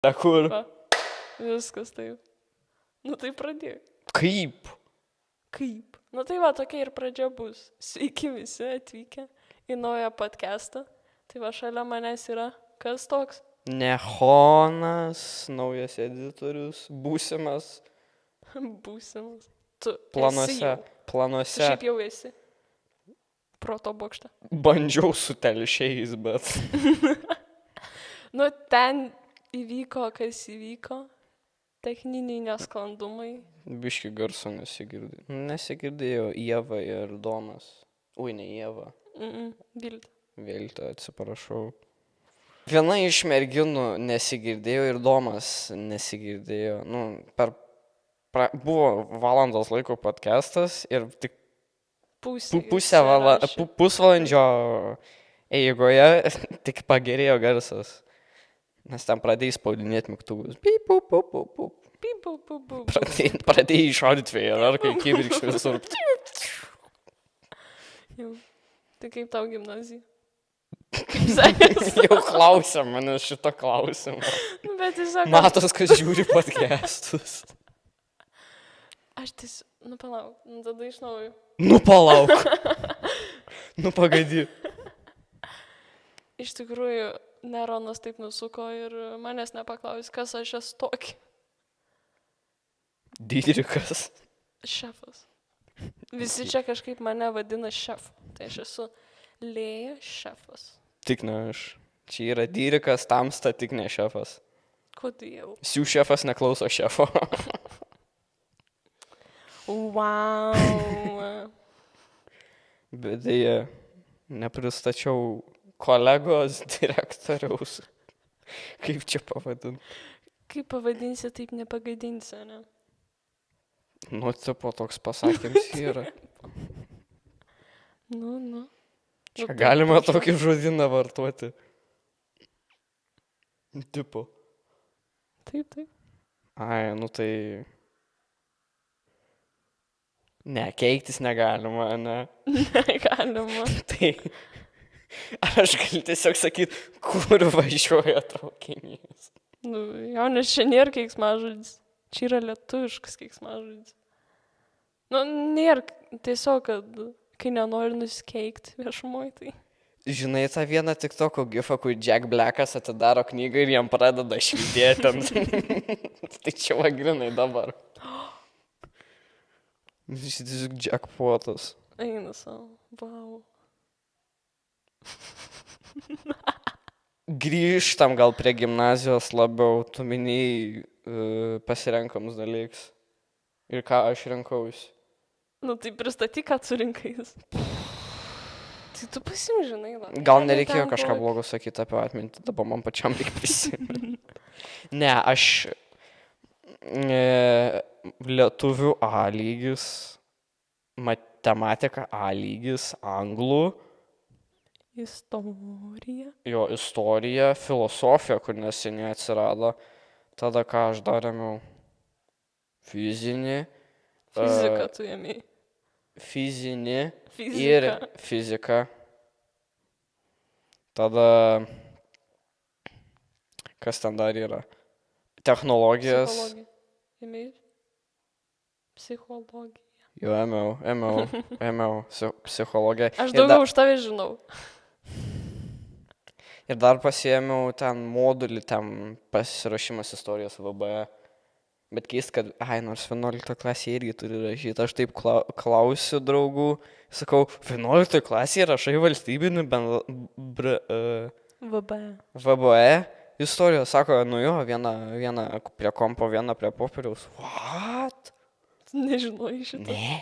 Kur? Va, viskas taip. Nu tai pradėjau. Kaip? Kaip? Nu tai va, tokia ir pradžia bus. Sveiki visi atvykę į naują podcastą. Tai va, šalia manęs yra kas toks? Nehonas, naujas editorius, būsimas Būsimas. Tu esi planuose. jau. Tu Planuose. šiaip jau esi. Proto bokšte. Bandžiau su telšiais, bet Nu ten įvyko, kas įvyko. Techniniai nesklandumai. biški garso nesigirdėjo. Nesigirdėjo Ieva ir Domas. Ui, ne Ieva. Viltė. Vėlta, atsiprašau. Viena iš merginų nesigirdėjo ir Domas nesigirdėjo. Nu, buvo valandos laiko podcastas ir tik pusvalandžio eigoje tik pagerėjo garsas. Nes ten pradėjai spaudinėti mygtukus. Pip, pup, pup, pup, pup. Pip, pup, pup, pup. Pradėjai išardyti vėjararkai, kibirkščių visur. Jau. Tai kaip tau gimnazija? Kaip sekėsi? Jau klausia mane šito klausimo. Nu, bet jis sako, Matos, kas žiūri podcastus. aš tiesiog, nu palauk, nu tada iš naujo. Nu palauk. Nu pagadi. Iš tikrųjų, Neronas taip nusuko ir manęs nepaklausė, kas aš esu tokį. Didrikas. Šefas. Visi čia kažkaip mane vadina šefu. Tai aš esu Lėja šefas. Tik ne aš. Čia yra Didrikas, tamsta, tik ne šefas. Kodėl? Sių šefas neklauso šefo. Wow. Bet dėja, nepristačiau kolegos direktoriaus. Kaip čia pavadint? Kaip pavadinsi, taip nepagadinsi, ne? Nu, tipo toks pasakymas yra. Nu. Čia taip, galima prašau. tokį žodyną vartoti. Tipo. Taip. Ai, nu tai... Ne, keiktis negalima, ne? Negalima. Tai... Aš galiu tiesiog sakyti, kur važiuoja traukinys. Nu, jau nes čia nėra keiksmažodis. Čia yra lietuviškas keiksmažodis. Nu, nėra tiesiog, kad kai nenori nusikeikti viešumoj, tai... Žinai tą vieną TikToko gifą, kur Jack Blackas atidaro knygą ir jam pradeda švydėti ant... Tai čia va grinai dabar. Šitas jackpotas. Eina savo. Wow. Grįžtam gal prie gimnazijos labiau, tu minėjai pasirenkamus dalykus. Ir ką aš rinkausi. Nu, tai pristatyk, ką tu rinkais. Tai tu pasimžinai, va. Gal nereikėjo kažką blogo sakyti apie atmintį, dabar man pačiam reikia prisiminti. Ne, aš lietuvių A lygis, matematika A lygis, anglų, Istorija. jo istorija, filosofija, kur neseniai atsirado. Tada ką aš darėmiau? Fizinį. Fizika tu ėmėjai. Fizinį ir Fizika. fizika. Tada, kas ten dar yra? Technologijas. Psichologija. Ėmėjai? Psichologija. Jo, ėmiau psichologiją. Aš daugiau už tave žinau. Ir dar pasiėmiau ten modulį, ten pasirašymas istorijos VBE. Bet keist, kad, nors 11 klasė irgi turi rašyti. Aš taip klausiu draugų, sakau, 11 klasėje rašai valstybinį VBE istorijos. Sako, nu jo, viena prie kompo, viena prie popieriaus. What? Nežinojai šitą. Ne.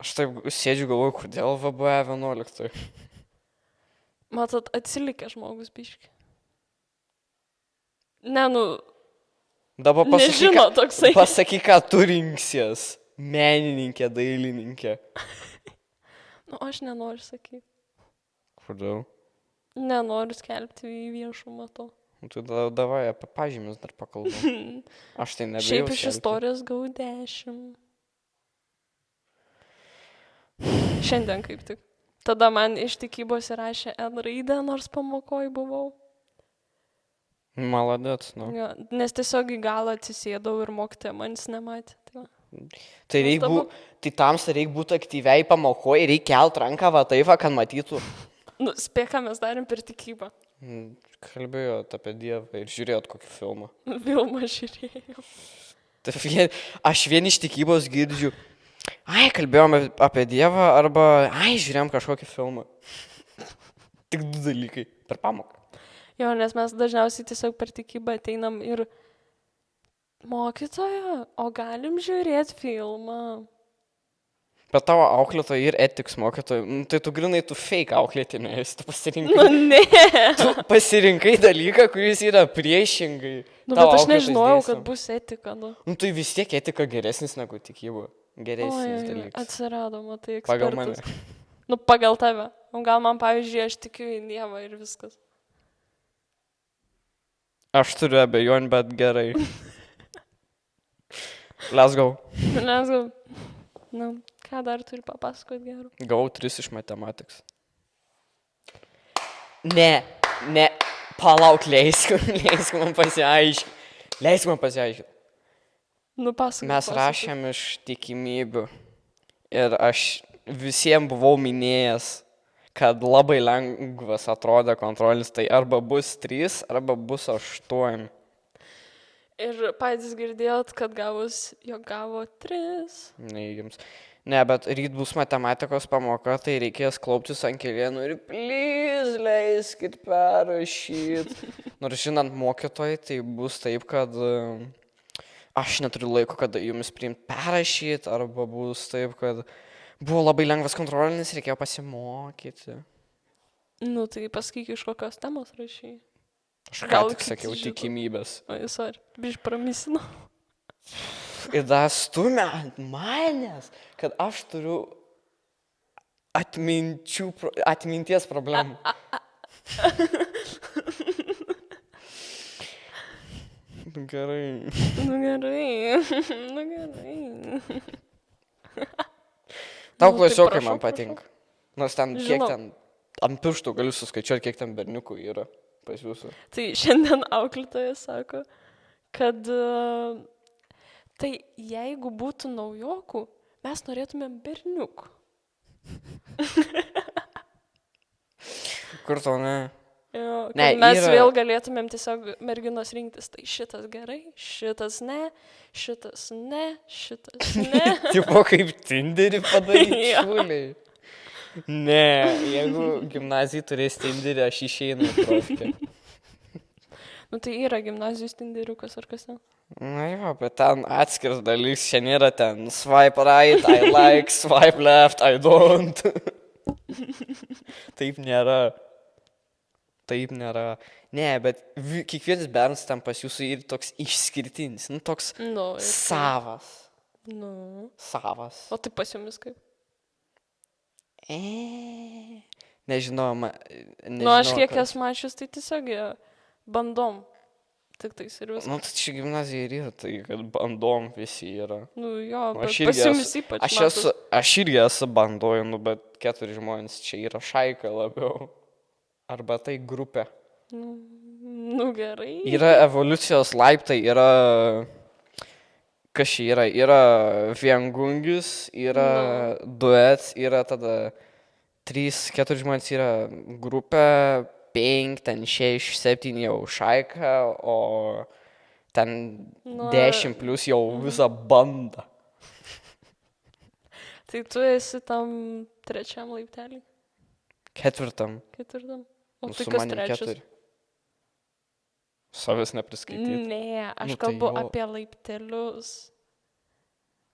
Aš taip sėdžiu galvoju, kodėl VBE 11. Matot, atsilikė žmogus biški. Ne, nu, Dabar nežino toksai. pasakyk, ką tu rinksies. Menininkė, dailininkė. Nu, aš nenoriu sakyti. Kodėl? Nenoriu skelbti į viešumą to. Tu davai apie pažymius dar pakalbam. Aš tai nebijau. Šiaip iš istorijos gau 10. Šiandien kaip tik. Tada man iš tikybos įrašė N raidę, nors pamokoj buvau. Maladėts, nu. Jo, nes tiesiog į galą atsisėdau ir mokytoja manęs nematė. Tai, va. Tai reikia Nuostabu. tai tamsta reikia būti aktyviai pamokoje, reikia kelt ranką, va taip, va, kad matytų. Nu, spėk, ką mes darėm per tikybą. Kalbėjot apie Dievą ir žiūrėjot kokį filmą. Vilma žiūrėjau. Tai aš vien iš tikybos girdžiu, kalbėjome apie Dievą arba, žiūrėjom kažkokį filmą. Tik du dalykai per pamoką. Jo, nes mes dažniausiai tiesiog per tikybą ateinam ir mokytoja, o galim žiūrėti filmą. Bet tavo auklėtoja ir etiks mokytoja, tai tu grinai tu fake auklėtinė, tu pasirinkai. Nu, ne. Tu pasirinkai dalyką, kuris yra priešingai. Nu, tavo bet aš auklėtojos nežinojau, dėsniam. kad bus etika, nu. Nu, tai vis tiek etika geresnis negu tikyba. Geresnis Oi, dalykas. atsirado, matai, Pagal ekspertas. mane. Nu, pagal tave. O gal man, pavyzdžiui, aš tikiu į Dievą ir viskas. Aš turiu abejonių, bet gerai. Let's go. Nes gal, nu, ką dar turi papasakoti gero? Gavau 3 iš matematiks. Ne, palauk, leisk man pasiaiškinti. Leisk man pasiaiškinti. Nu, pasakok. Mes rašėm iš tikimybių. Ir aš visiems buvau minėjęs, kad labai lengvas atrodė kontrolinis. Tai arba bus 3, arba bus 8. Ir patys girdėjot, kad gavo 3. Neįgims. Ne, bet ryt bus matematikos pamoka, tai reikės klauptis ant kelienų ir please leiskit perrašyti. Nors žinant mokytojai, tai bus taip, kad aš neturiu laiko, kada jums priimti perrašyti, arba bus taip, kad buvo labai lengvas kontrolinis, reikėjo pasimokyti. Nu, tai pasakyk, iš kokios temos rašai. Aš ką Gal tik kiti sakiau, žino. tikimybės. Oi, sorry, biš pramisinu. Ir dar stumia ant manęs, kad aš turiu atminties problemų. Gerai. Nu, gerai. Tau Nu, tai klasiokai prašau, man patinka. Nors ten kiek Žinau. ten, ant pirštų galiu suskaičiuoti, kiek ten berniukų yra pas jūsų. Tai šiandien auklėtoja sako, kad tai jeigu būtų naujokų, mes norėtumėm berniukų. Kur tau ne? Jo, kad Ne, mes yra- vėl galėtumėm tiesiog merginos rinktis. Tai šitas gerai, šitas ne, šitas ne, šitas ne. Tipo kaip Tinderį padaryti Jo. šūliai. Ne, jeigu gimnazijai turės Tinderį, aš išeinu į profkę. Nu tai yra gimnazijos tinderiukas ar kas ten. Na jo, bet ten atskiras dalykas, šiandien yra ten swipe right, I like, swipe left, I don't. Taip nėra. Taip nėra. Ne, bet kiekvienas bernas ten pas jūsų ir toks išskirtinis, nu toks Nu, ir tai- savas. Nu. Savas. O tai pas jumis kaip? Nežinau, Nu, aš kiek esu mačius, tai tiesiog jie bandom. Tik tais ir viskas. Nu, tai čia gimnazija ir yra, tai kad bandom visi yra. Nu, jo, Aš bet irgi pas jumis esu- ypač. Aš irgi esu bandoju, nu, bet 4 žmonės čia yra šaika labiau. Arba tai grupė. Nu, gerai. Yra evoliucijos laiptai, yra... Kas čia yra? Yra viengungis, yra duets, yra tada 3-4 žmonės yra grupė, 5, ten 6, 7 jau šaika, o ten Nu, 10 plus jau visą bandą. Tai tu esi tam 3 laiptelį, 4. 4. O Nu, tai su kas manim 3? 4. Savęs nepriskaityti. Ne, aš Nu, tai kalbu jo. apie laiptelius,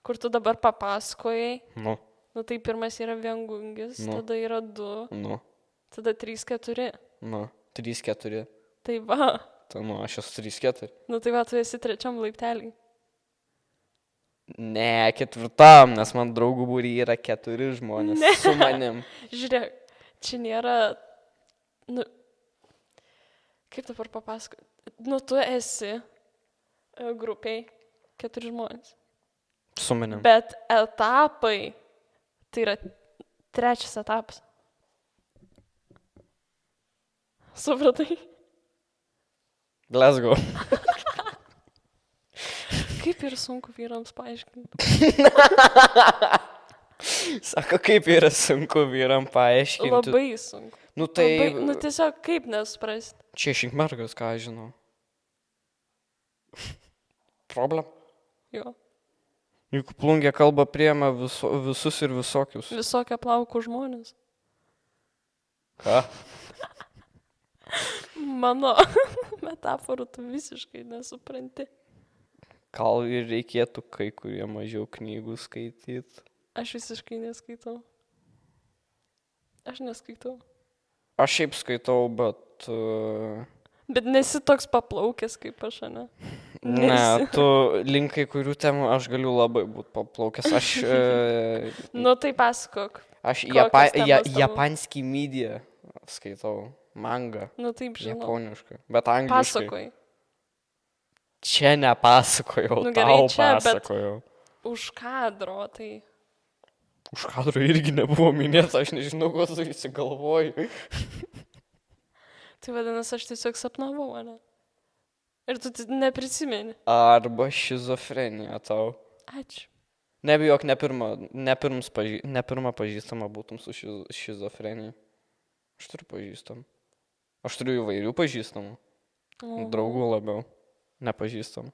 kur tu dabar papasakojai. Nu, Nu, tai pirmas yra viengungis, Nu. tada yra 2, nu, tada 3, 4. nu. 3, 4. Tai va, Tai nu, aš esu 3, 4. nu tai va, tu esi 3 laiptelį. Ne, 4, nes man draugų būry yra 4 žmonės su manim. Žiūrėk, čia nėra, nu, kaip dabar papasakoti, nu tu esi grupiai 4 žmonės, Su manim. bet etapai, tai yra 3 etapas. Supratai? Glasgow. Kaip ir sunku vyrams paaiškinti. Sako, kaip yra sunku vyram paaiškinti. Labai sunku. Nu tai... Labai, nu tiesiog kaip nesuprasti. Čia išrinkmergas, ką aš žinau. Problem. Jo. Juk plungė kalba priema visus ir visokius. Visokie plaukų žmonės. Ką? Mano metaforų tu visiškai nesupranti. Gal ir reikėtų kai kurie mažiau knygų skaityti. Aš visiškai neskaitau. Aš neskaitau. Aš šiaip skaitau, bet... Bet nesi toks paplaukęs kaip aš, ne? Ne, tu link kai kurių temų aš galiu labai būti paplaukęs. Aš... Nu tai pasakok. Aš Kokios temos tavo? japanskį mediją skaitau. Manga. Nu taip žinau. Japoniškai. Bet angliškai. Pasakoj. Čia nepasakojau, Nu gerai, tau čia, bet- pasakojau. Už kadro, tai... Už kadro irgi nebuvo minėta, aš nežinau, ko tu įsigalvoji. Tai vadinasi, aš tiesiog sapnavau, ne? Ir tu neprisimeni. Arba šizofrenija tau. Ačiū. Nebijok, ne pirmą pažįstamą būtum su šizofrenija. Aš turiu pažįstamą. Aš turiu įvairių pažįstamų. Oho. Draugų labiau. Nepažįstamų.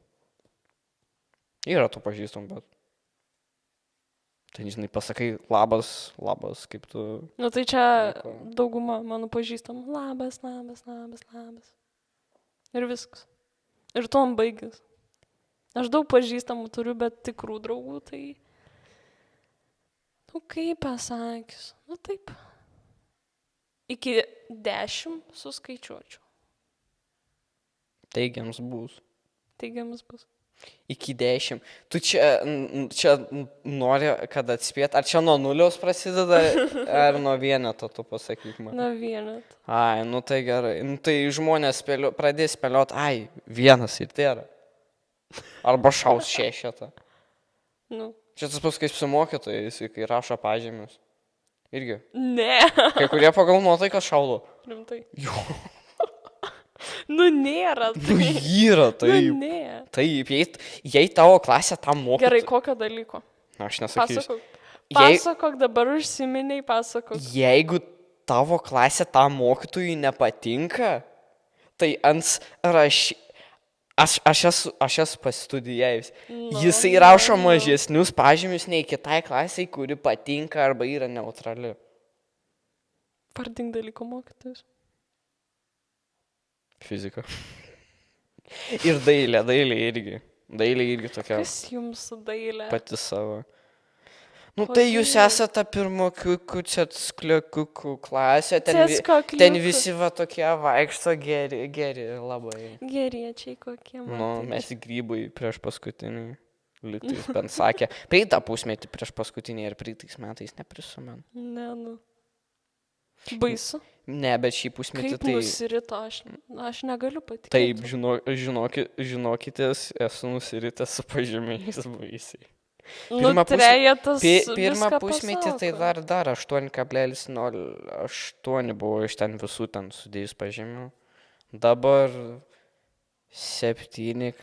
Yra tų pažįstamų, bet... Tai, žinai, pasakai labas, kaip tu... Nu tai čia Nieko. dauguma mano pažįstamų. Labas. Ir viskas. Ir tom baigės. Aš daug pažįstamų turiu, bet tikrų draugų, tai... Nu kaip pasakius. Nu taip. Iki 10 suskaičiuočiau. Teigiams bus. Teigiamas bus. Iki 10. Tu čia nori, kad atspėt, ar čia nuo 0 prasideda, ar nuo vieneto, tu pasakyk man. Na vienet. Ai, nu tai gerai. Nu tai žmonės pradės spėliot, ai, vienas ir tai yra. Arba šaus 6. Nu. Čia tas pats kaip su mokytojais, kai rašo pažymius. Irgi. Ne. Kai kurie pagal nuotaiką šaudo. Rimtai. Jo. Nu nėra. Nu yra, Nu taip. ne. Taip, jei tavo klasė tam mokytų. Gerai, kokio dalyko? Na, aš nesakysiu. Pasakok. Pasakok, dabar užsiminiai, pasakok. Jeigu tavo klasė tam mokytojui nepatinka, tai aš esu pastudijavęs. Nu, Jisai rašo mažesnius pažymius nei kitai klasiai, kuri patinka arba yra neutrali. Vardink dalyko mokytojus. Fizika. Ir dailė irgi. Dailė irgi tokia Kas jums su dailė? pati savo. Nu tai jūs esate pirmokiukų, cetskliukų klasė, ten visi va tokie vaikšto geri labai. Geriečiai kokie. Nu, mes grybai prieš paskutinį. Liktais bent sakė. Praeitą pusmetį prieš paskutinį ir praeitais metais neprisumenu. Ne, nu. Baisu. Ne, bet šį pusmetį Kaip tai... nusirito, aš negaliu patikėti. Taip, žinokitės, esu nusiritęs su pažymiais baisiai. Nu, trejetas Pirmą viską pusmetį tai pasako. dar 8,08 buvo iš ten visų ten sudėjus pažymių. Dabar 7,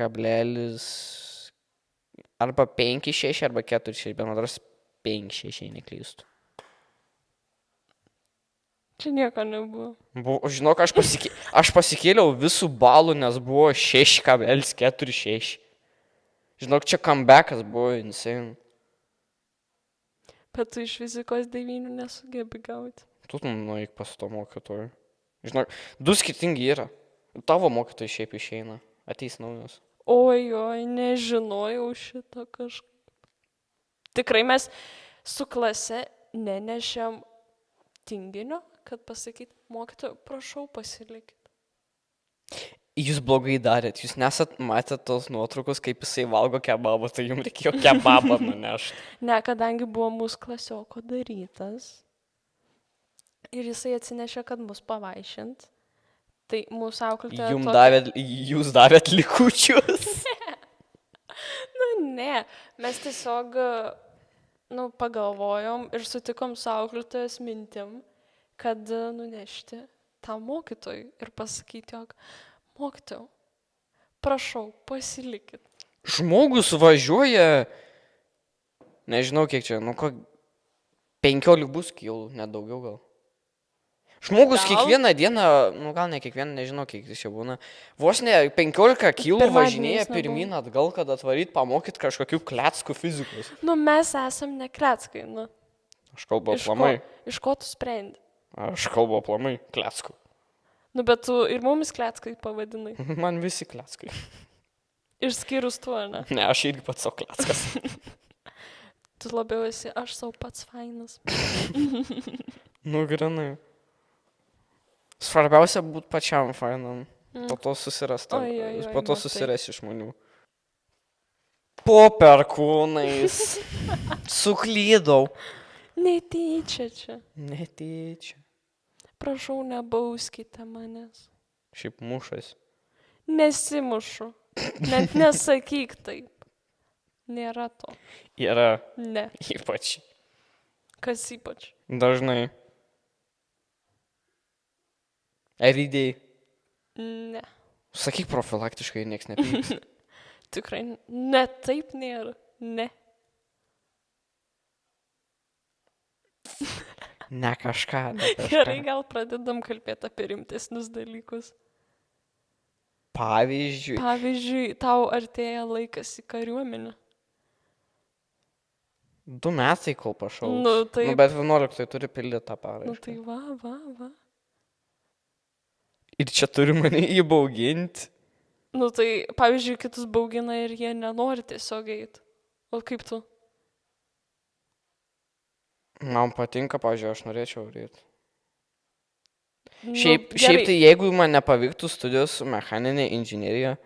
arba 5,6 arba 4,6, bet man dar 5,6 neklystu. Čia nieko nebuvo. Žinok, aš pasikėliau visų balų, nes buvo 6,46. Žinok, čia comebackas buvo insane. Bet tu iš fizikos 9 nesugebi gauti. Tu nueik pas to mokytojų. Žinok, 2 skirtingi yra. Tavo mokytojai šiaip išeina. Ateis naujas. Oi, nežinojau šito kažkaip. Tikrai mes su klase nenešėm tinginio, kad pasakyt, mokytojau, prašau pasilikit. Jūs blogai darėt, jūs nesat matėt tos nuotraukos, kaip jisai valgo kebabą, tai jums reikėjo kebabą nunešti. Ne, kadangi buvo mūsų klasioko darytas ir jisai atsinešė, kad mus pavaišint, tai mūsų auklėtoja... Jūs davėt likučius. Nu, ne, mes tiesiog, pagalvojom ir sutikom su auklėtojos mintim, kad nunešti tam mokytojui ir pasakyti, jog mokytojau, prašau, pasilikit. Žmogus važiuoja, nežinau kiek čia, 15 bus kilų, net daugiau gal. Žmogus Gal? kiekvieną dieną, gal ne kiekvieną, nežinau kiek tai čia būna, vos ne 15 kilų Pirmadieniais važinėja nebuvo. pirmyn atgal, kad atvaryt, pamokyt kažkokių kleckų fizikos. Nu, mes esam nekleckai, nu. Aš kalbu aplamai. Iš ko tu sprendi? Aš kalbu aplamai kleckų. Nu, bet tu ir mumis kleckai pavadinai. Man visi kleckai. Išskyrus tu, ne? Ne, aš irgi pats savo kleckas. Tu labiau esi, aš savo pats fainas. Nu, grinai. Svarbiausia būti pačiam fainam. Po to susirasti. Po to susirasti žmonių. Po perkūnais. Suklydau. Netyčia čia. Netyčia. Prašau, nebauskite manęs. Šiaip mušas. Nesimušu. Net nesakyk taip. Nėra to. Yra Ne. ypač. Kas ypač? Dažnai. Erydėjai. Ne. Sakyk profilaktiškai, nieks nepyks. Tikrai ne taip nėra. Ne. Ne kažką. Gerai, gal pradedam kalbėti apie rimtesnius dalykus. Pavyzdžiui. Pavyzdžiui, tau artėja laikas į kariuomenę. 2 metai, kol pašau. Nu, taip. Bet 11 turi pildyti tą paraišką. Nu, tai va. Ir čia turi mane įbauginti. Nu, tai, pavyzdžiui, kitus baugina ir jie nenori tiesiog eiti. O kaip tu? Man patinka, pavyzdžiui, aš norėčiau eiti. Nu, Šiaip gerai. tai jeigu man nepavyktų studijos su mechaninė inžinierija,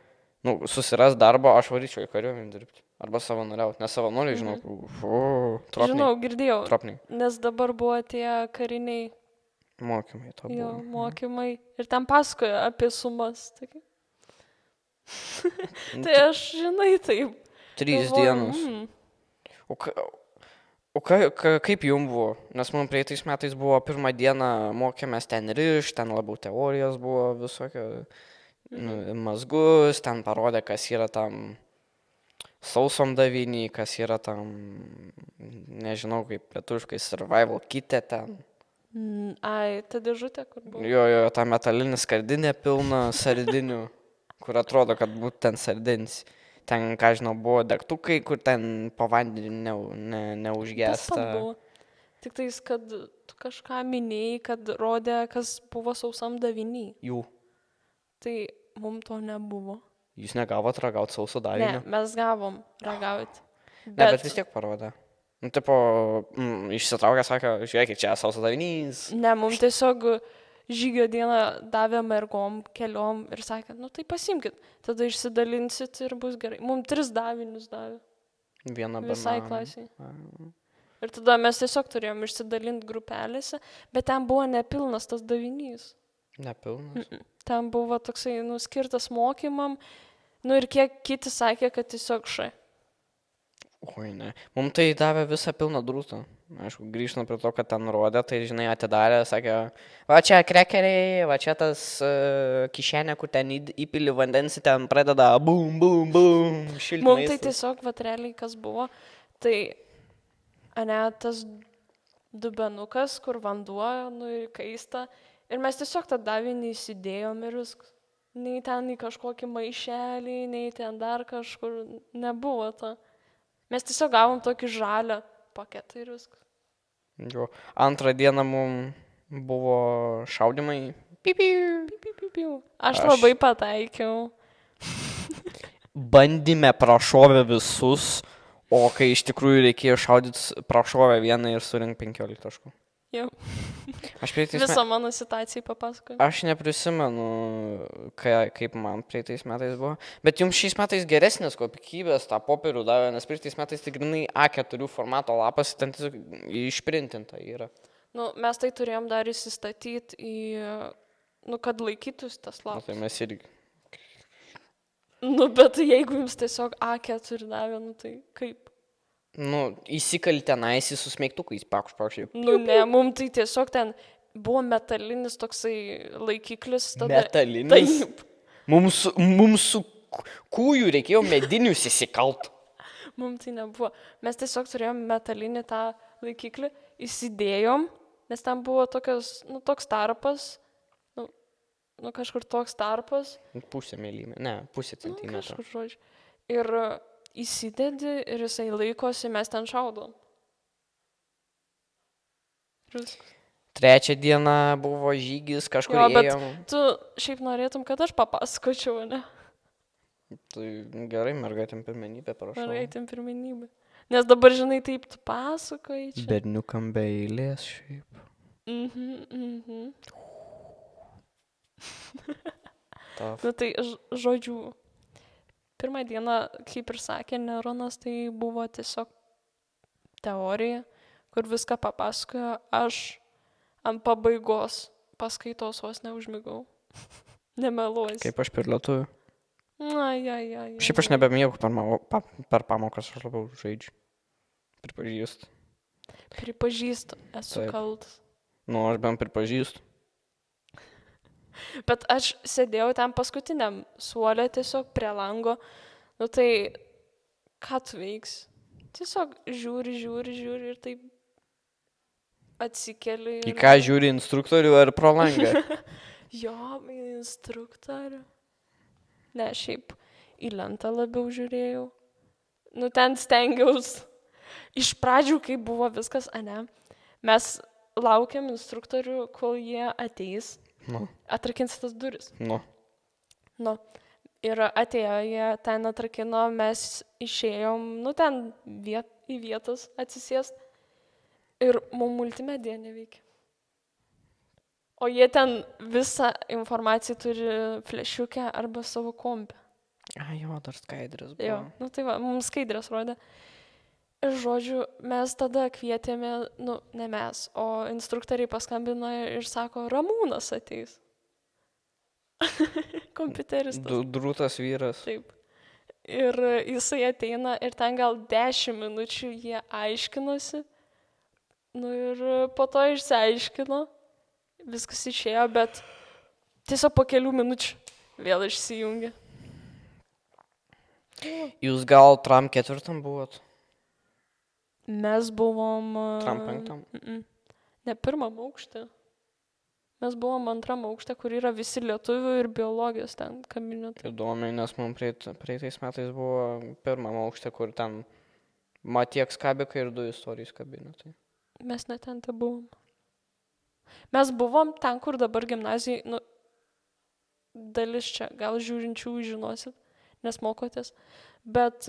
susiras darbą, aš varyčiau į kariuomenę dirbti. Arba savanoriauti. Nes savanoriai, žinau, tropniai. Žinau, girdėjau. Tropniai. Nes dabar buvo tie kariniai Mokymai to jo, buvo. mokymai. Ir ten pasakoja apie sumas. Tai aš, žinai, taip. 3 galvoju, dienos. O kaip jums buvo? Nes man praeitais metais buvo 1 dieną mokėmės ten riš, ten labiau teorijos buvo visokio, mazgus, ten parodė, kas yra tam sausom davinį, kas yra tam, nežinau kaip lietuviškai, survival kitė ten. Ai, ta dėžutė, kur buvo. Jo, ta metalinė skardinė pilna sardinių, kur atrodo, kad būtų ten sardinis. Ten, ką žinau, buvo degtukai, kur ten po vandeniu Tas neužgesta. pat buvo. Tik tais, kad tu kažką minėjai, kad rodė, kas buvo sausam daviny. Jų. Tai mums to nebuvo. Jūs negavot ragauti sauso Ne, davinio? mes gavom ragauti. Ne, bet vis tiek parodė. Tipo, išsitraukė, sakė, žiūrėkit, čia sauso davinys. Ne, mums tiesiog žygio dieną davė mergom keliom ir sakė, nu tai pasimkit, tada išsidalinsit ir bus gerai. Mums 3 davinius davė. Vieną Visai bananą. klasiai. Ir tada mes tiesiog turėjom išsidalinti grupelėse, bet ten buvo nepilnas tas davinys. Nepilnas. Ten buvo toksai, skirtas mokymam, ir kiek kiti sakė, kad tiesiog Oi, ne. Mums tai davė visą pilną drūtą. Aišku, grįžtant prie to, kad ten rodė, tai, žinai, atidarė, sakė, va čia krekeriai, va čia tas kišenė, kur ten įpili vandens, ten pradeda bum, bum, bum, šilti. Mums tai tiesiog vatreliai, kas buvo, tai, tas dubenukas, kur vanduo, ir kaista. Ir mes tiesiog tą davinį įsidėjom ir viskas. Nei ten į kažkokį maišelį, nei ten dar kažkur nebuvo to. Mes tiesiog gavom tokį žalią paketą ir viskas. Jo. Antrą dieną mums buvo šaudimai. Pipiu. Piu. Aš labai pataikiau. Bandyme prašovė visus, o kai iš tikrųjų reikėjo šaudyti, prašovė vieną ir surinkti 15 taškų. Jau. Visą mano situaciją papasakoju. Aš neprisimenu, kaip man praeitais metais buvo. Bet jums šiais metais geresnės kokybės tą popierių davė, nes praeitais metais tik grinai A4 formato lapas, ten tiesiog išprintinta yra. Mes tai turėjom dar įsistatyti į, kad laikytųsi tas lapas. Tai mes irgi. Bet jeigu jums tiesiog A4 davė, tai kaip? Įsikali tenais į susmeigtukais, pakšpaukščiai. Ne, mums tai tiesiog ten buvo metalinis toksai laikiklis. Metalinis? Taip. Mums su kūjų reikėjo medinius įsikalt. Mums tai nebuvo. Mes tiesiog turėjom metalinį tą laikiklį, įsidėjom, nes ten buvo tokios, toks tarpas, kažkur toks tarpas. Pusę milimė, ne, pusę centimetro. Kažkur, žodžiu. Ir įsidedi ir jisai laikosi, mes ten šaudom. Trečią dieną buvo žygis, kažkur ėjom. Tu šiaip norėtum, kad aš papasakočiau, ne? Tai gerai, mergaitėm pirmenybę, prašau. Mergaitėm pirmenybę. Nes dabar, žinai, taip tu pasakoji čia. Berniukam be eilės šiaip. Tai žodžiu, pirmą dieną, kaip ir sakė Neronas, tai buvo tiesiog teorija, kur viską papasakojo, aš ant pabaigos paskaitos vos neužmigau. Nemeluosi. Kaip aš per lietuvių. Ai. Šiaip aš nebemiegu per pamokas, aš labiau žaidžiu. Pripažįstu, esu kaltas. Aš bent pripažįstu. Bet aš sėdėjau ten paskutiniam suolė tiesiog prie lango. Tai ką tu veiksi? Tiesiog žiūri ir taip atsikeli. Į ką žiūri, instruktorių ar pro langą? Jo, instruktorių. Ne, šiaip į lentą labiau žiūrėjau. Ten stengiausi. Iš pradžių, kai buvo viskas, mes laukiam instruktorių, kol jie ateis. Atrakins tas duris. Ir atėjo, jie ten atrakino, mes išėjom, ten į vietas atsisėst. Ir mums multimedija neveikia. O jie ten visą informaciją turi flešiukę arba savo kompę. Jo, dar skaidrės buvo. Jo, tai va, mums skaidrės rodė. Ir žodžiu, mes tada kvietėme, ne mes, o instruktoriai paskambino ir sako, Ramūnas ateis. Kompiuteristas. Drūtas vyras. Taip. Ir jisai ateina ir ten gal 10 minučių jie aiškinosi. Ir po to išsiaiškino, viskas išėjo, bet tiesiog po kelių minučių vėl išsijungė. Jūs gal tram 4 buvot? Mes buvom... Tram 5? Ne, 1 aukšte. Mes buvom 2 aukšte, kur yra visi lietuvių ir biologijos ten kabinetai. Įdomiai, nes mums praeitais metais buvo 1 aukšte, kur ten Matieks kabikai ir 2 istorijos kabinetai. Mes net ten te buvom. Mes buvom ten, kur dabar gimnazijai, dalis čia, gal žiūrinčių žinosit, nes mokotės, bet,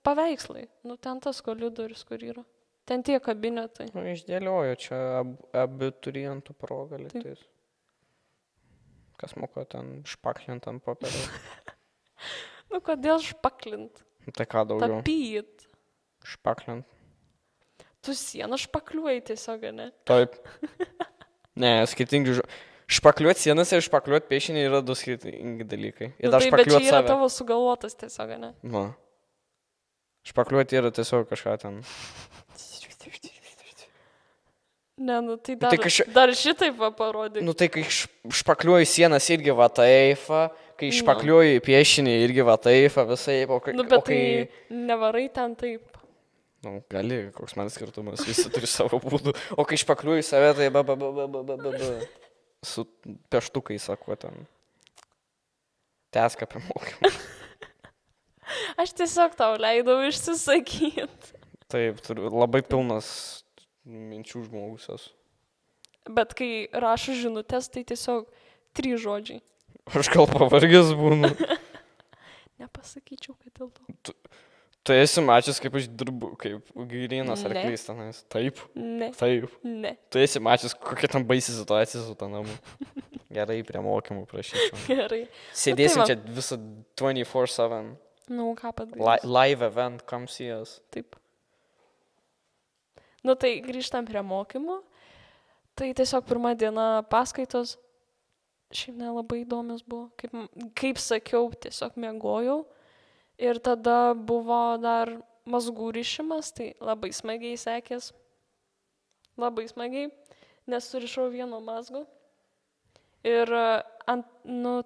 paveikslai, ten tas koridorius, kur yra. Ten tie kabinetai. Išdėliojo čia abiturientų proga lygtais. Kas moko ten špaklint ant popieriaus? Kodėl špaklint? Tai ką daugiau? Tapyt. Špaklint. Tu sieną špakliuoji tiesiog, ne? Taip. Ne, skirtingi špakliuot sienas ir špakliuot piešinį yra 2 skirtingi dalykai. Ir dar špakliuot save. Bet čia yra tavo sugalvotas tiesiog, ne? Špakliuot yra tiesiog kažką ten. Ne, tai dar šitaip parodyk. Tai kai špakliuoji sienas irgi va taip, kai špakliuoji piešinį irgi va taip, visai. Bet tai nevarai ten taip. Gali, koks man skirtumas, visi turi savo būdų. O kai špakliuoji save, tai su peštukai, sako, ten. Tęsk apie mokymą. Aš tiesiog tau leidau išsisakyti. Taip, labai pilnas minčių žmogus esu. Bet kai rašo žinutės, tai tiesiog 3 žodžiai. Aš gal pavargęs būnu. Nepasakyčiau, kad dėl to. Tu esi mačius, kaip aš dirbu, kaip Girinas arklys tenais. Taip? Ne. Taip. Ne. Tu esi mačius, kokia tam baisi situacija su ta namu. Gerai, prie mokymų prašyčiau. Gerai. Sėdėsim čia visą 24/7. Ką padarysim. Live event, come see us. Taip. Tai grįžtam prie mokymų. Tai tiesiog 1 diena paskaitos. Šiaip nelabai įdomios buvo. Kaip sakiau, tiesiog miegojau. Ir tada buvo dar mazgų rišimas, tai labai smagiai sekės. Labai smagiai, nes surišau vieno mazgo. ir ant,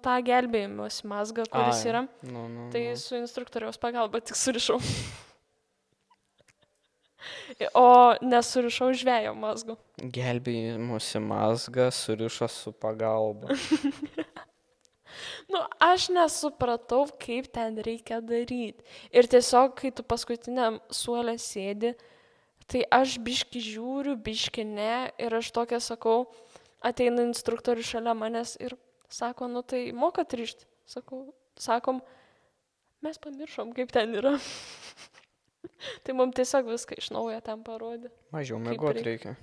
tą gelbėjimosi mazgą, kuris yra, tai su instruktoriaus pagalba tik surišau. O nesurišau žvejo mazgu. Gelbėjimosi mazgą surišo su pagalba. Aš nesupratau, kaip ten reikia daryti. Ir tiesiog, kai tu paskutiniam suolė sėdi, tai aš biški žiūriu, biški ne. Ir aš tokia sakau, ateina instruktorius šalia manęs ir sako, tai mokat rišti. Sakom, mes pamiršom, kaip ten yra. Tai mums tiesiog viską iš naujo ten parodė. Mažiau miegot reikia.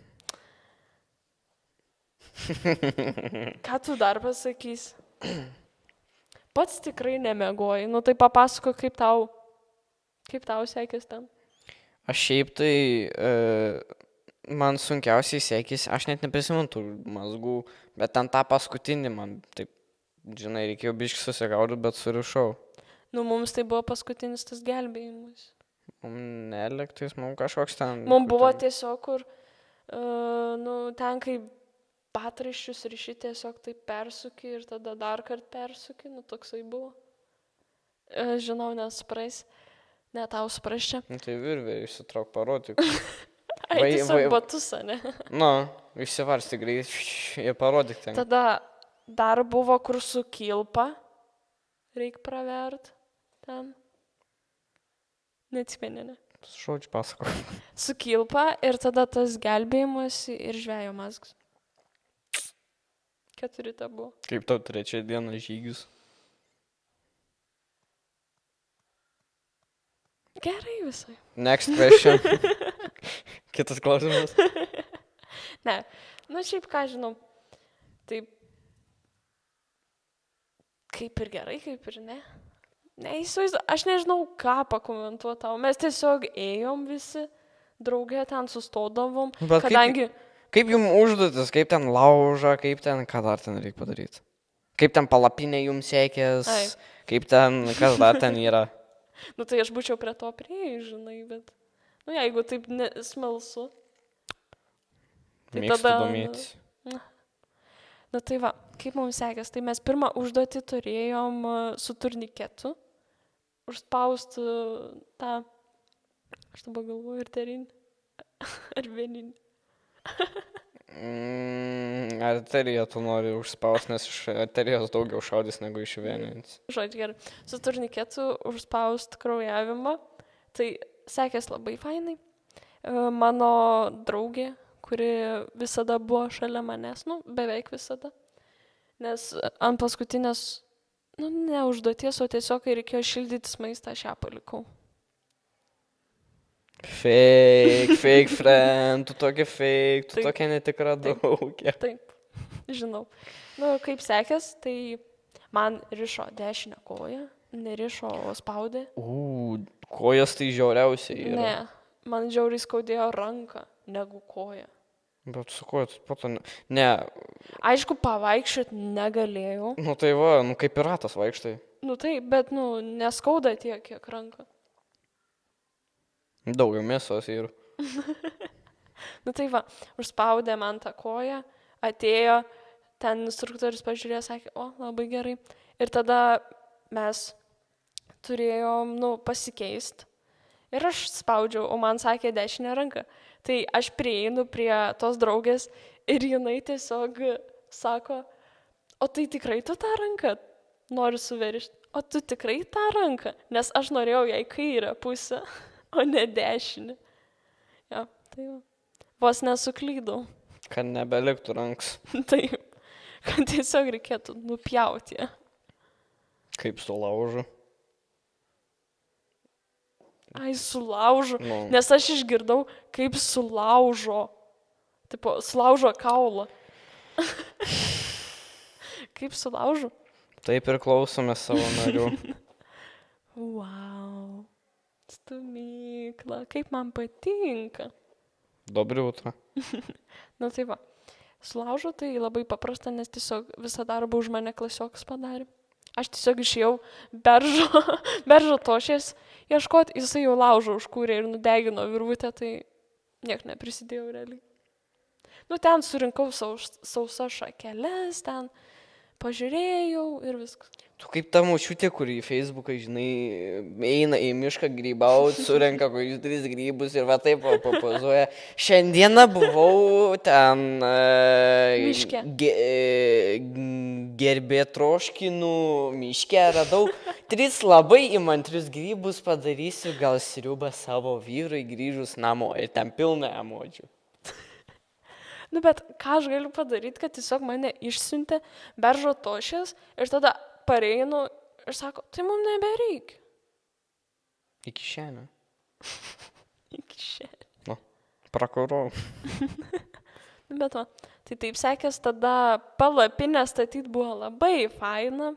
Ką tu dar pasakysi? Pats tikrai nemiegoji. Tai papasako, kaip tau sekės ten. Aš šiaip tai, man sunkiausiai sekėsi, aš net neprisimenu tų mazgų, bet ten tą paskutinį man, taip, žinai, reikėjo biškį susigaudyti, bet surišau. Mums tai buvo paskutinis tas gelbėjimas. Ne lėktais, kažkoks ten. Mums buvo tiesiog, kur, ten kaip patraiščius riši tiesiog taip persuki ir tada dar kart persuki, toksai buvo. Žinau, nesuprais, ne tau supras čia. Tai virvė, išsitrauk parodyk. Tiesiog batus, ne? Išsivarsti greit ir parodyk ten. Tada dar buvo, kur su kilpa, reik pravert ten. Neatsimeni, ne? Žodžiu pasako. Su kilpa ir tada tas gelbėjimas ir žvejo mazgas. 4 ta buvo. Kaip tau 3 dieną žygius? Gerai visai. Next question. Kitas klausimas. Ne. Šiaip ką žinau. Taip. Kaip ir gerai, kaip ir ne. Neįsivaizduoju. Aš nežinau, ką pakomentuoti tau. Mes tiesiog ėjom visi. Draugė ten sustodavom. Kadangi... Kaip jums užduotis, kaip ten lauža, kaip ten, ką dar ten reikia padaryti? Kaip ten palapinė jums sekės, kaip ten, kas dar ten yra? Tai aš būčiau prie to priėjus, žinai, bet... jeigu taip smalsu. Tai mėgstu tada... domėtis. Tai va, kaip mums sekės? Tai mes pirmą užduotį turėjom su turniketu. Užspausti tą... Aš dabar galvoju, arterinį. Ar vieninį. Arteriją tu nori užspausti, nes iš arterijos daugiau šaudys negu iš vieninės. Žodžiu, gerai. Su turniketu užspausti kraujavimą. Tai sekės labai fainai. Mano draugė, kuri visada buvo šalia manęs, beveik visada. Nes ant paskutinės, ne užduoties, o tiesiog, kai reikėjo šildytis maistą, aš ją palikau. Fake friend, tu tokia fake, tu tokia netikra draugė. Taip, žinau. Kaip sekės, tai man rišo dešinę koją, nerišo, o spaudė. Kojas tai žiauriausiai yra. Ne, man žiauriai skaudėjo ranką negu koją. Bet su koja tu pato ne. Aišku, pavaikščiot negalėjau. Tai va, kaip piratas vaikštai. Taip, bet neskauda tiek, kiek ranka. Daugiau mėsos yra. Tai va, užspaudė man tą koją, atėjo, ten instruktorius pažiūrėjo, sakė, labai gerai. Ir tada mes turėjom, pasikeisti. Ir aš spaudžiau, o man sakė dešinę ranką. Tai aš prieinu prie tos draugės ir jinai tiesiog sako, o tai tikrai tu tą ranką nori suveržti? O tu tikrai tą ranką? Nes aš norėjau jai kairę pusę. O ne dešinį. Ja, tai va. Vos nesuklydau. Kad nebeliktų ranks. Taip. Kad tiesiog reikėtų nupjauti ją. Kaip sulaužu. Sulaužu. Nes aš išgirdau, kaip sulaužo. Tipo, sulaužo kaulą. Kaip sulaužu? Taip ir klausome savo narių. Wow. Stumykla, kaip man patinka. Dobri utro. Tai va, sulaužo tai labai paprasta, nes tiesiog visą darbą už mane klasiokas padarė. Aš tiesiog išėjau beržo tošės ieškoti, jisai jau laužo užkūrė ir nudegino virvutę, tai niek neprisidėjau realiai. Ten surinkau sausas šakeles, ten pažiūrėjau ir viskas. Tu kaip ta močiutė, kuri į Facebooką, žinai, eina į mišką grybauti, surenka kokius 3 grybus ir va taip papozuoja. Šiandieną buvau ten Miške. Gerbėtroškinų miške, radau 3 labai įmantrius grybus, padarysiu gal sriubą savo vyrui grįžus namo ir ten pilna emodžių. Nu, bet ką aš galiu padaryti, kad tiesiog mane išsiuntė beržo tošės ir tada pareinu ir sako, tai mums nebereikia. Iki šiandien. Iki šiandien. Nu, prakurau. Bet va, tai taip sekės, tada palapinę statyti buvo labai faina,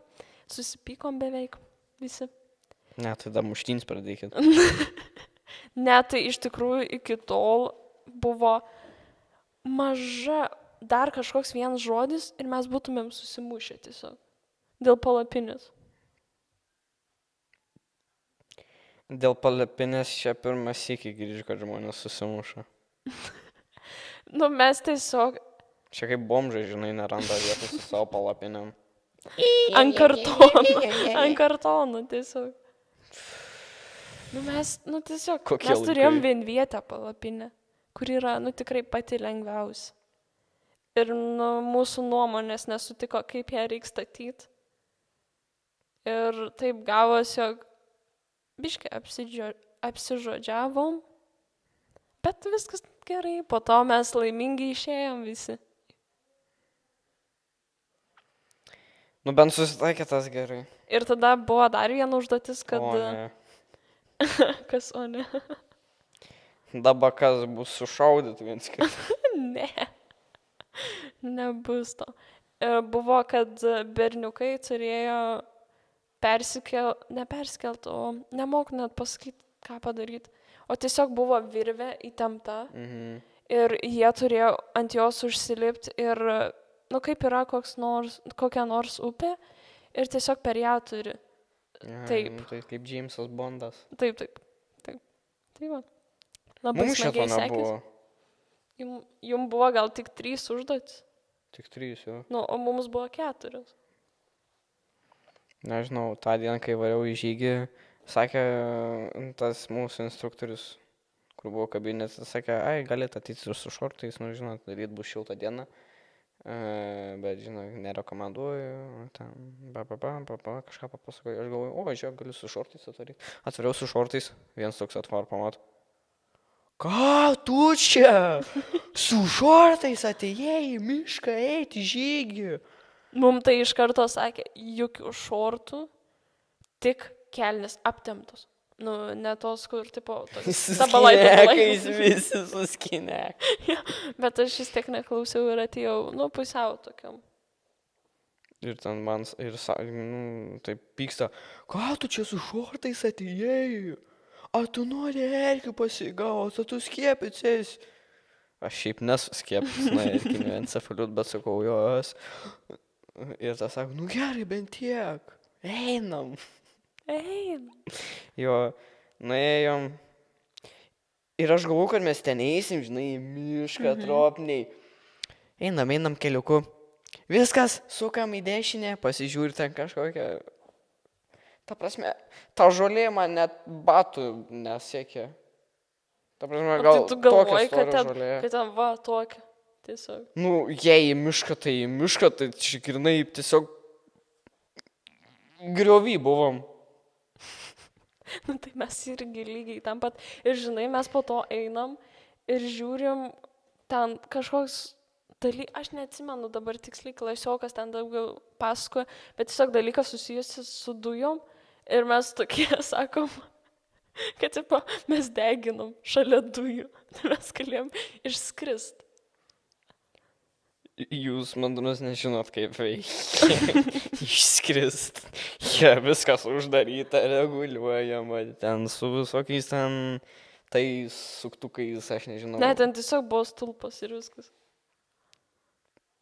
susipykom beveik visi. Ne, tada muštins pradėkit. Ne, tai iš tikrųjų iki tol buvo maža dar kažkoks vienas žodis ir mes būtumėm susimušę tiesiog. Dėl palapinės. Dėl palapinės čia pirmas sykį grįžu, kad žmonės susimuša. Nu, mes tiesiog Čia kaip bomžai, žinai, neranda vietos su savo palapinėm. ant kartono tiesiog. Nu, mes, tiesiog, Kokie mes turėjom laikai. vienvietę palapinę, kur yra, tikrai pati lengviausia. Ir, mūsų nuomonės nesutiko, kaip ją reikia statyti. Ir taip gavosi, jog biškai apsižodžiavom, bet viskas gerai, po to mes laimingi išėjom visi. Nu, bent susitaikė tas gerai. Ir tada buvo dar viena užduotis, kad... O, ne. Kas, o ne? Dabar kas bus sušaudyti viens kitą. Ne. Nebus to. Ir buvo, kad berniukai turėjo neperskelt, o nemoku net pasakyti, ką padaryti. O tiesiog buvo virvė įtempta ir jie turėjo ant jos užsilipti ir, kaip yra kokia nors upė ir tiesiog per ją turi. Taip. Tai kaip Jamesas Bondas. Taip. Tai va. Labai Mums šito smagiai nebuvo. sekėsi. Jums buvo gal tik 3 užduotis. Tik 3, jo. O mums buvo 4. Nežinau, tą dieną, kai variau į žygį, sakė tas mūsų instruktorius, kur buvo kabinetas, sakė, galite ateiti ir su šortais, žinot, ryt bus šilta diena, bet, žinot, nerekomenduoju, ten, kažką papasakoju, aš galvoju, žiūrėk, galiu su šortais atvaryti. Atvariau su šortais, vienas toks atvar pamat. Ką tu čia? Su šortais atėjai į mišką eiti žygį? Mums tai iš karto sakė, jokių šortų, tik kelnes aptemptos. Ne tos, kur, tipo, Suskinekais visi suskinek. Bet aš vis tiek neklausiau ir atėjau, pusiau tokiam. Ir ten man, taip pyksta, ką tu čia su šortais atėjai? Ar tu nori erkių pasigauti, ar tu skiepicės? Aš šiaip nesu skiepicės, erkinių encefaliut, bet sakau, jos. Ir tas sako, gerai, bent tiek. Einam. Jo, nuėjom. Ir aš galvoju, kad mes ten eisim, žinai, į mišką tropniai. Einam keliuku. Viskas, sukam į dešinę, pasižiūri ten kažkokią. Ta prasme, ta žolė man net batų nesiekė. Ta prasme, gal tu galvoji, tokia kad žolė. ten va tokia. Tiesiog. Jei į mišką, tai čia grinai tiesiog griovy buvom. Tai mes irgi lygiai tam pat. Ir žinai, mes po to einam ir žiūrim ten kažkoks dalykas, aš neatsimenu dabar tiksliai, klasiokas ten daugiau pasakoja, bet tiesiog dalykas susijusi su dujom ir mes tokie sakom, kad tipo, mes deginom šalia dujų, tai mes galėjom išskrist. Jūs, mandrus, nežinot, kaip veikia išskrist. Viskas uždaryta, reguliuojama, ten su visokiais ten tais suktukais, aš nežinau. Ne, ten tiesiog buvo stulpas ir viskas.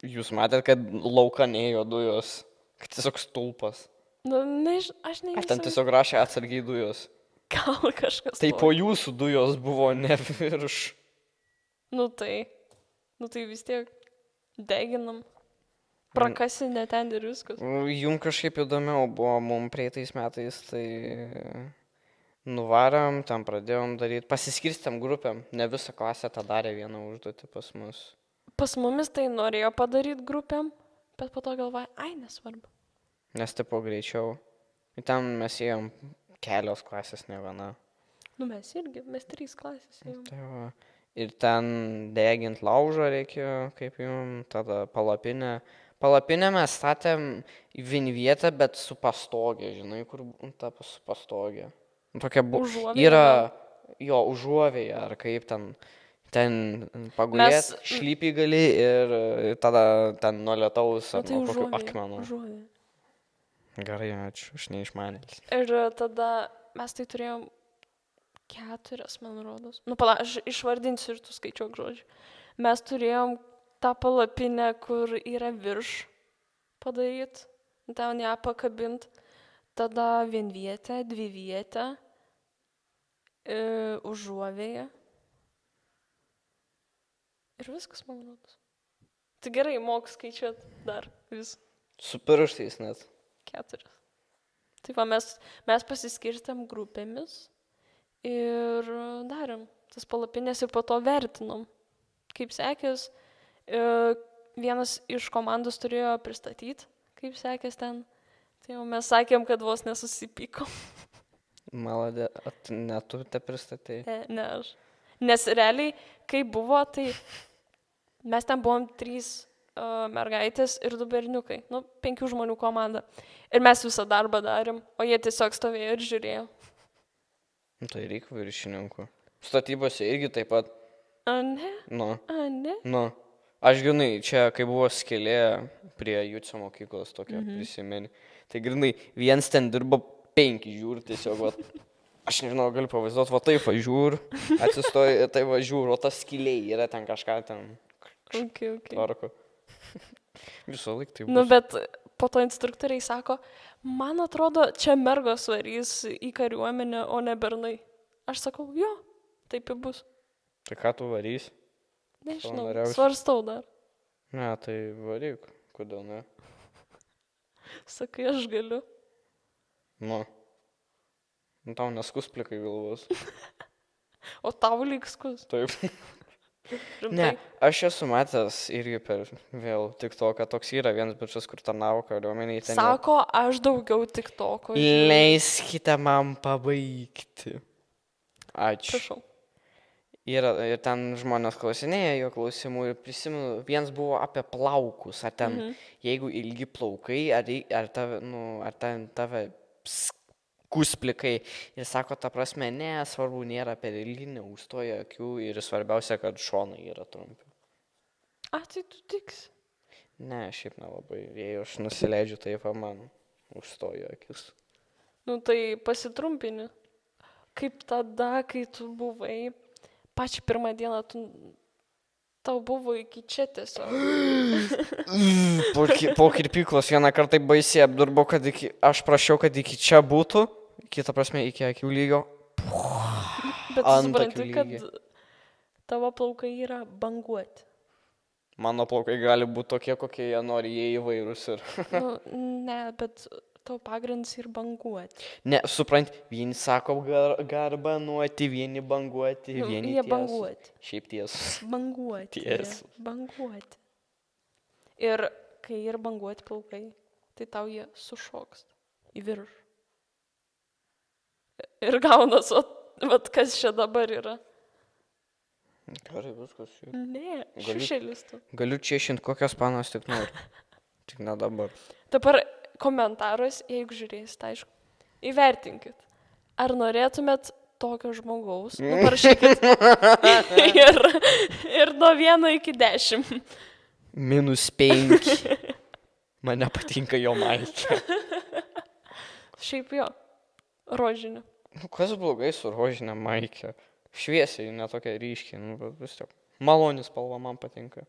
Jūs matėt, kad lauka nėjo dujos, kad tiesiog stulpas. Aš nežinau. Ar ten tiesiog rašė atsargiai dujos. Gal kažkas. Tai po jūsų dujos buvo ne virš. Tai vis tiek deginam. Prakasi ne ten ir viskas. Jum kažkaip įdomiau buvo, mum prieitais metais, tai nuvarom, tam pradėjom daryti, pasiskirstėm grupėm, ne visą klasę tą darė vieną užduotį pas mus. Pas mumis tai norėjo padaryti grupėm, bet po to galvoja, ai, nesvarbu. Nes tipo greičiau. Ir ten mes ėjom kelios klasės, ne viena. Nu mes irgi, mes 3 klasės jau. Tai va. Ir ten degint laužą reikėjo, kaip jum, tada palapinę. Palapinę mes statėm į vienvietę, bet su pastogė, žinai, kur ta su pastogė. Tokia Užuovėja yra, gal? jo, užuovėja, ar kaip ten pagulėt, šlypį gali ir tada ten nuo lietaus ar Tai nuo kokių užuovėja. akmenų. Užuovėja. Gerai, ačiū, aš neišmanęs. Ir tada mes tai turėjom 4, man rodos. Nu, pala, aš išvardinsiu ir tu skaičiuok žodžiu. Mes turėjom tą palapinę, kur yra virš padaryt, ten ją pakabint. Tada vienvietę, dvivietę, užuovėją. Ir viskas, man rodos. Tai gerai, moku skaičiuoti dar vis. Su pirštais net. 4. Tai va, mes pasiskirstėm grupėmis ir darėm tas palapinės ir po to vertinom. Kaip sekės, vienas iš komandos turėjo pristatyti, kaip sekės ten. Tai jau mes sakėm, kad vos nesusipykom. Maladė, ne tu te pristatei. Ne aš. Nes realiai, kai buvo, tai mes ten buvom 3 mergaitės ir 2 berniukai. Nu, 5 žmonių komanda. Ir mes visą darbą darėm, o jie tiesiog stovėjo ir žiūrėjo. Tai reikia viršininkų. Statybose irgi taip pat. A ne? Nu. A ne? Nu. Aš grinai, čia kai buvo skylė prie Jucio mokyklos tokia prisimeni. Tai grinai, vienas ten dirbo 5 žiūr, tiesiog, va, aš nežinau, galiu pavaizduoti, va taip va žiūr, atsistoja, tai va žiūr, o tas skylė yra ten kažką ten Okay. tvarko. Visą laiką tai bus. Nu, bet po to instruktoriai sako, man atrodo, čia mergos varys į kariuomenę, o ne bernai. Aš sakau, jo, taip ir bus. Tai ką tu varys? Nežinau, Savanoriausi. svarstau dar. Ne, tai varyk, kodėl ne? Sakai, aš galiu. Nu. Nu, tau neskus plikai galvos. O tau lygskus. Taip. Rimtai. Ne, aš esu matęs irgi per vėl tik to, kad toks yra vienas bičias, kur tarnavo kariuomeniai. Sako, aš daugiau tik toko. Leiskite man pabaigti. Ačiū. Prašau. Ir ten žmonės klausinėja jo klausimų ir prisimenu, vienas buvo apie plaukus, ar ten, jeigu ilgi plaukai, ar tave kusplikai. Ir sako, ta prasme, ne, svarbu, nėra per ilgi, neužstoja akių ir svarbiausia, kad šonai yra trumpi. A, tai tu tiks. Ne, šiaip nelabai, jei aš nusileidžiu, tai man užstoja akis. Nu, tai pasitrumpini. Kaip tada, kai tu buvai, pačią pirmą dieną, tau buvo iki čia tiesiog. Po kirpyklos vieną kartą taip baisiai apdurbo, kad aš prašiau, kad iki čia būtų, kita prasme, iki akių lygio. Bet tu Ant supranti, akių kad lygio. tavo plaukai yra banguoti. Mano plaukai gali būti tokie, kokie jie nori, jie įvairūs ir... Nu, ne, bet tavo pagrindas ir banguoti. Ne, suprant, vieni sako garbanuoti, vieni banguoti, Nu, vieni jie tiesūs. banguoti. Šiaip tiesus. Banguoti. Tiesūs. Banguoti. Ir kai ir banguoti plaukai, tai tau jie sušoks į viršų. Ir gaunas, vat kas čia dabar yra. Gerai, viskas. Ne, Galiu- šešėlis tu. Galiu čiešinti kokias panas tik noriu. Tik ne dabar. Dabar komentaras, jeigu žiūrėsit, aišku, įvertinkit. Ar norėtumėt tokio žmogaus? Nu, parašykit. ir nuo 1 iki 10. -5. Man nepatinka jo maikė. Šiaip jo, rožinė. Nu, kas blogai su rožinė maikė? Šviesiai, netokia ryškiai. Nu, bet vis tiek. Malonis spalva man patinka.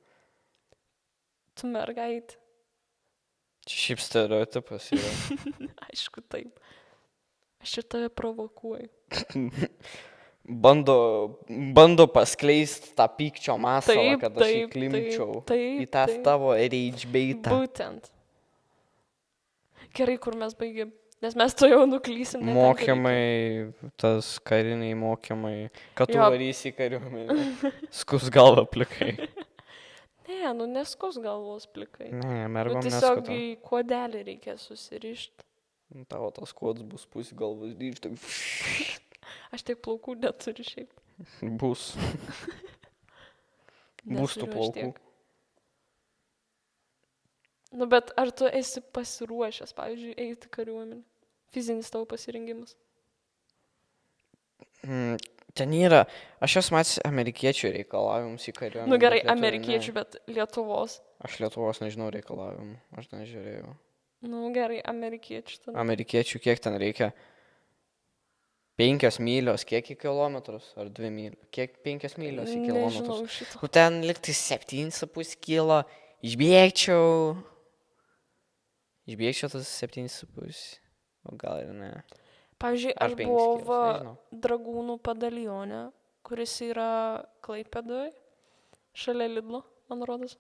Tu mergaitė. Čia šiaip stereotipas yra. Aišku, taip. Aš ir tave provokuoju. bando paskleisti tą pykčio masalą, Taip, kad aš taip, įklimčiau taip, į tą taip. tavo rage baitą. Būtent. Gerai, kur mes baigėm. Nes mes to jau nuklysim. ne ten, kur reikia. Mokymai, tas kariniai mokymai, kad tu Jo. varysi į kariuomenę. Skus galvą plikai. Ne, neskus galvos plikai. Ne, mergom Tiesiog neskuta. į kuodelį reikia susirišti. Tavo tas kods bus pusė galvos dydžio. Aš tiek plaukų neturiu šiaip. Bus. Bus tų Neturiu aš plaukų. tiek. Nu, bet ar tu esi pasiruošęs, pavyzdžiui, eiti į kariuomenę? Fizinis tavo pasirengimas. Ten yra, aš esu matęs amerikiečių reikalavimus į kariuomenę. Nu gerai, bet lietuvių amerikiečių, ne. bet Lietuvos. Aš Lietuvos nežinau reikalavimų, aš nežiūrėjau. Nu gerai, amerikiečių. Tada. Amerikiečių kiek ten reikia? 5 mylios, kiek į kilometrus? Ar 2 mylios? Kiek 5 mylios į kilometrus? Nežinau šito. Nu ten liktai 7,5 kilo. Išbėgčiau tas 7,5. O gal ir ne. Pavyzdžiui, Ar aš 5 buvau kilos, nežinau. dragūnų padalione, kuris yra Klaipėdoje, šalia Lidlo, man rodos.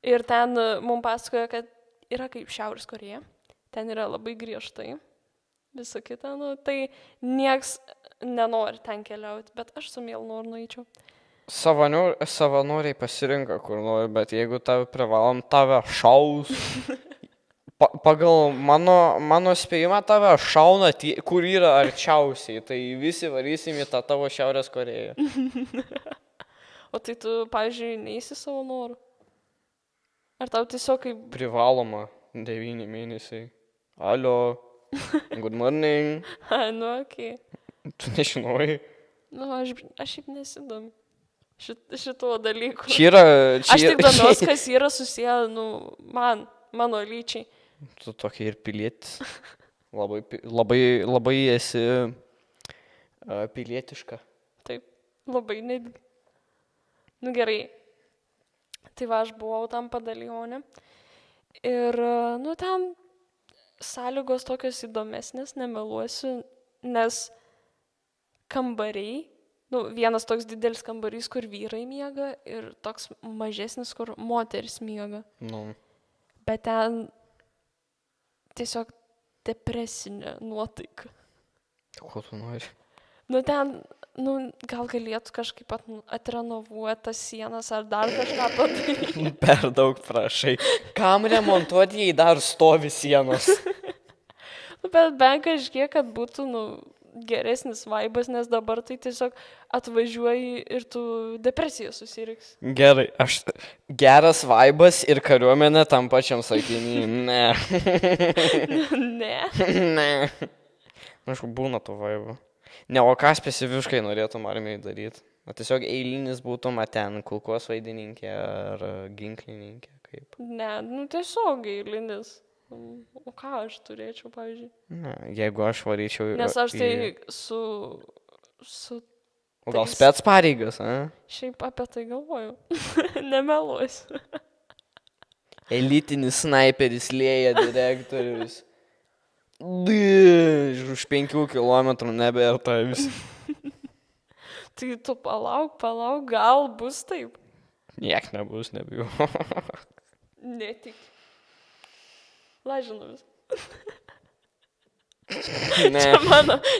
Ir ten mums pasakoja, kad yra kaip Šiaurės Korėja. Ten yra labai griežtai. Visa kita, nu, tai nieks nenori ten keliauti, bet aš su mielu noru nueičiau. Savanoriai pasirinka, kur nori, bet jeigu tave privalom, tave šaus. Pagal mano spėjimą tave šauna, kur yra arčiausiai, tai visi varysim į tą tavo Šiaurės Korėją. O tai tu, pavyzdžiui, neįsi savo norų? Ar tau tiesiog kaip... Privaloma 9 mėnesiai. Alio, good morning. Nu, okei. Tu nežinojai. Nu, aš šiaip nesidomiu šituo dalyku. Čia Aš tik domiuosi, kas yra susiję, nu, mano lyčiai. Tu tokia ir pilietis. Labai esi pilietiška. Taip, labai netgi. Nu gerai. Tai va, aš buvau tam padalione. Ir, nu, ten sąlygos tokios įdomesnės, nemeluosiu, nes kambariai, nu, vienas toks didelis kambarys, kur vyrai miega ir toks mažesnis, kur moteris miega. Nu, Bet ten tiesiog depresinė nuotaika. ko tu nori? Nu, ten, nu, gal galėtų kažkaip atrenovuoti tas sienas ar dar kažką padaryti. Per daug prašai. Kam remontuoti, jei dar stovi sienos? Nu, bet bent kažkiek, kad būtų, nu, geresnis vaibas, nes dabar tai tiesiog atvažiuoji ir tu depresiją susiriks. Gerai, geras vaibas ir kariuomenė tam pačiam sakinį. Ne. Ne. Ne. Aišku, būna to vaibo. Ne, o ką specifiškai norėtum armijai daryti? O tiesiog eilinis būtum ten kulkos vaidininkė ar ginklininkė, kaip? Ne, nu tiesiog eilinis. O ką aš turėčiau, pavyzdžiui? Ne, jeigu aš varyčiau... Nes aš tai su O gal spec pareigas, a? Šiaip apie tai galvoju. Nemeluosiu. Elitinis snaiperis lėja direktorius. Už 5 kilometrų nebėra tavęs. Tai tu palauk, gal bus taip. Niek nebus, nebijau. Netik. Lažinu vis. Ne.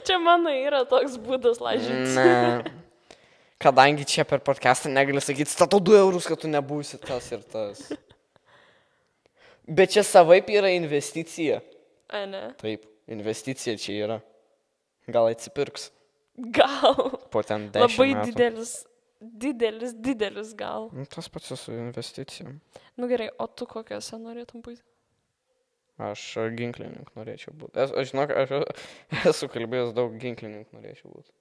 Čia mano yra toks būdas lažinti. Ne. Kadangi čia per podcastą negali sakyti, statau 2 eurus, kad tu nebūsi tas ir tas. Bet čia savaip yra investicija. A, ne. Taip, investicija čia yra. Gal atsipirks. Gal. Po ten 10 Labai metų. didelis gal. Tas pats su investicijom. Nu gerai, o tu kokiose norėtum būti? Aš ginklininkų norėčiau būti. Aš žinok, aš esu kalbėjęs daug ginklininkų norėčiau būti.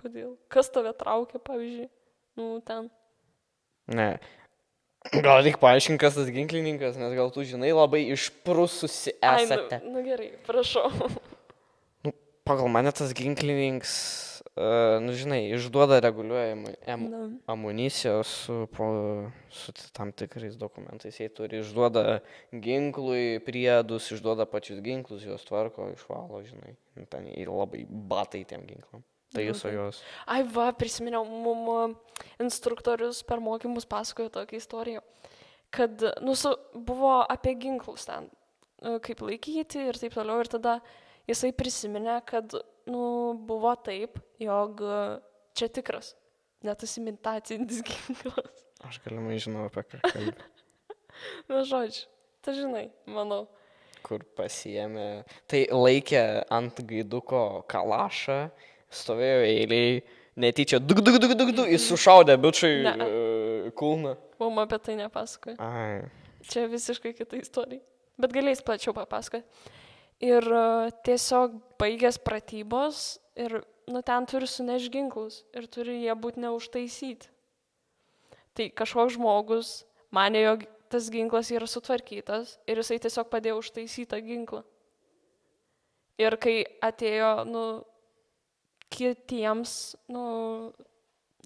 Kodėl? Kas tave traukia, pavyzdžiui? Nu, ten. Ne. Gal reikia paaiškinti, kas tas ginklininkas, nes gal tu žinai, labai išprususi esate. Nu gerai, prašau. Nu, pagal mane tas ginklininkas, nu žinai, išduoda reguliuojamą amuniciją su tam tikrais dokumentais. Jie turi išduoda ginklui priedus, išduoda pačius ginklus, juos tvarko, išvalo, žinai. Ten labai batai tiem ginklam. Taiso jos. Ai va, prisiminiau, mum instruktorius per mokymus pasakojo tokią istoriją, kad, buvo apie ginklus ten, kaip laikyti ir taip toliau. Ir tada jisai prisiminė, kad, buvo taip, jog čia tikras, net tas imitacinis ginklas. Aš galimai žinau, apie ką kalbė. Žodžiu, tu žinai, manau. Kur pasiėmė. Tai laikė ant gaiduko kalašą, stovėjo eiliai, netyčia duk, jis sušaudė bičiui kulną. Mum apie tai nepasakoja. Ai. Čia visiškai kita istorija. Bet galės plačiau papasakoti. Ir tiesiog baigęs pratybos ir, ten turi suneš ginklus ir turi jie būti neužtaisyti. Tai kažkoks žmogus manė, jog tas ginklas yra sutvarkytas ir jisai tiesiog padėjo užtaisyti tą ginklą. Ir kai atėjo, kitiems,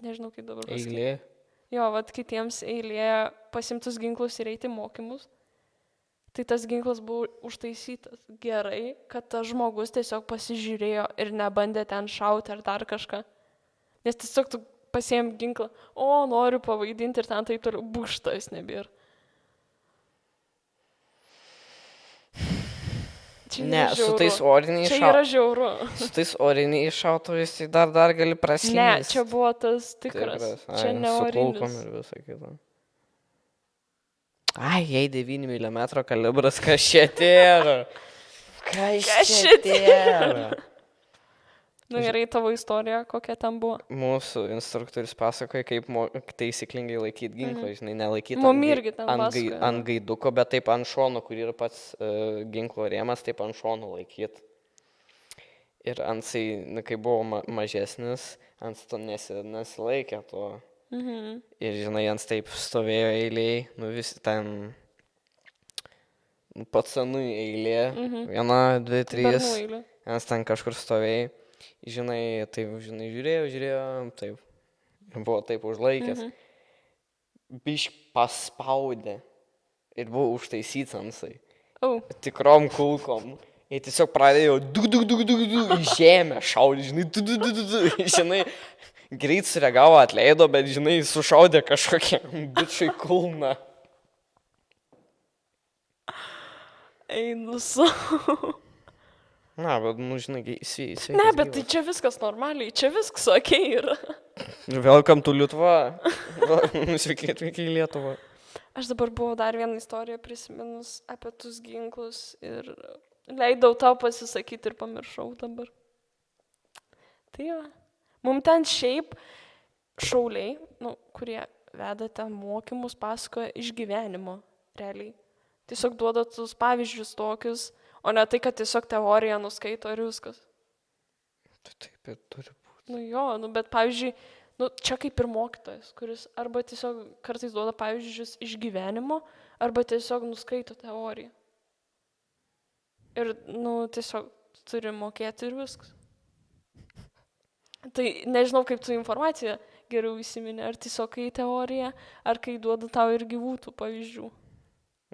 nežinau kaip dabar pasakyti. Eilė. Jo, kitiems eilė pasimtus ginklus ir eiti mokymus. Tai tas ginklas buvo užtaisytas gerai, kad tas žmogus tiesiog pasižiūrėjo ir nebandė ten šauti ar dar kažką. Nes tiesiog tu pasiėm ginklą, noriu pavaidinti ir ten taip toliau, būštas nebėra. Su tais oriniais Čia yra žiauru. Su tais oriniais šautuvais tai dar gali praslysti. Ne, čia buvo tas tikras. Čia ne su orinis. kulkom ir visą kitą. Ai, jei 9 mm kalibras, kas čia tėra? Kas čia tėra? Gerai, tavo istorija, kokia ten buvo? Mūsų instruktorius pasakoja, kaip taisyklingai laikyti ginklą, žinai, nelaikyti ant gaiduko, bet taip ant šono, kur yra pats ginklo rėmas, taip ant šono laikyti. Ir ansai, kai buvo mažesnis, ant to nesilaikė to. Ir, žinai, ant taip stovėjo eiliai, visi ten patsanų eilė, 1, 2, 3, ant ten kažkur stovėjai. Žinai, taip, žiūrėjo, taip, buvo taip užlaikęs. Bišk paspaudė ir buvo užtaisyts ansai. Tikrom kulkom. Jie tiesiog pradėjo į žemę šaudė, žinai, greit sureagavo, atleido, bet, žinai, sušaudė kažkokiam bičiui kulną. Einu savo. Na, bet, žinai, sveikas. Ne, bet tai čia viskas normaliai, čia viskas okei yra. Welcome to Lietuva. Sveiki į Lietuvą. Aš dabar buvau dar vieną istoriją prisiminus apie tus ginklus ir leidau tau pasisakyti ir pamiršau dabar. Tai va. Mums ten šiaip šauliai, kurie veda ten mokymus, pasakoja iš gyvenimo, realiai. Tiesiog duoda tus pavyzdžius tokius, o ne tai, kad tiesiog teoriją nuskaito ir viskas. Taip ir turi būti. Bet pavyzdžiui, čia kaip ir mokytojas, kuris arba tiesiog kartais duoda pavyzdžius iš gyvenimo, arba tiesiog nuskaito teoriją. Ir, tiesiog turi mokėti ir viskas. Tai nežinau, kaip tu informaciją geriau įsiminė, ar tiesiog kai teorija, ar kai duoda tau ir gyvų tų pavyzdžių.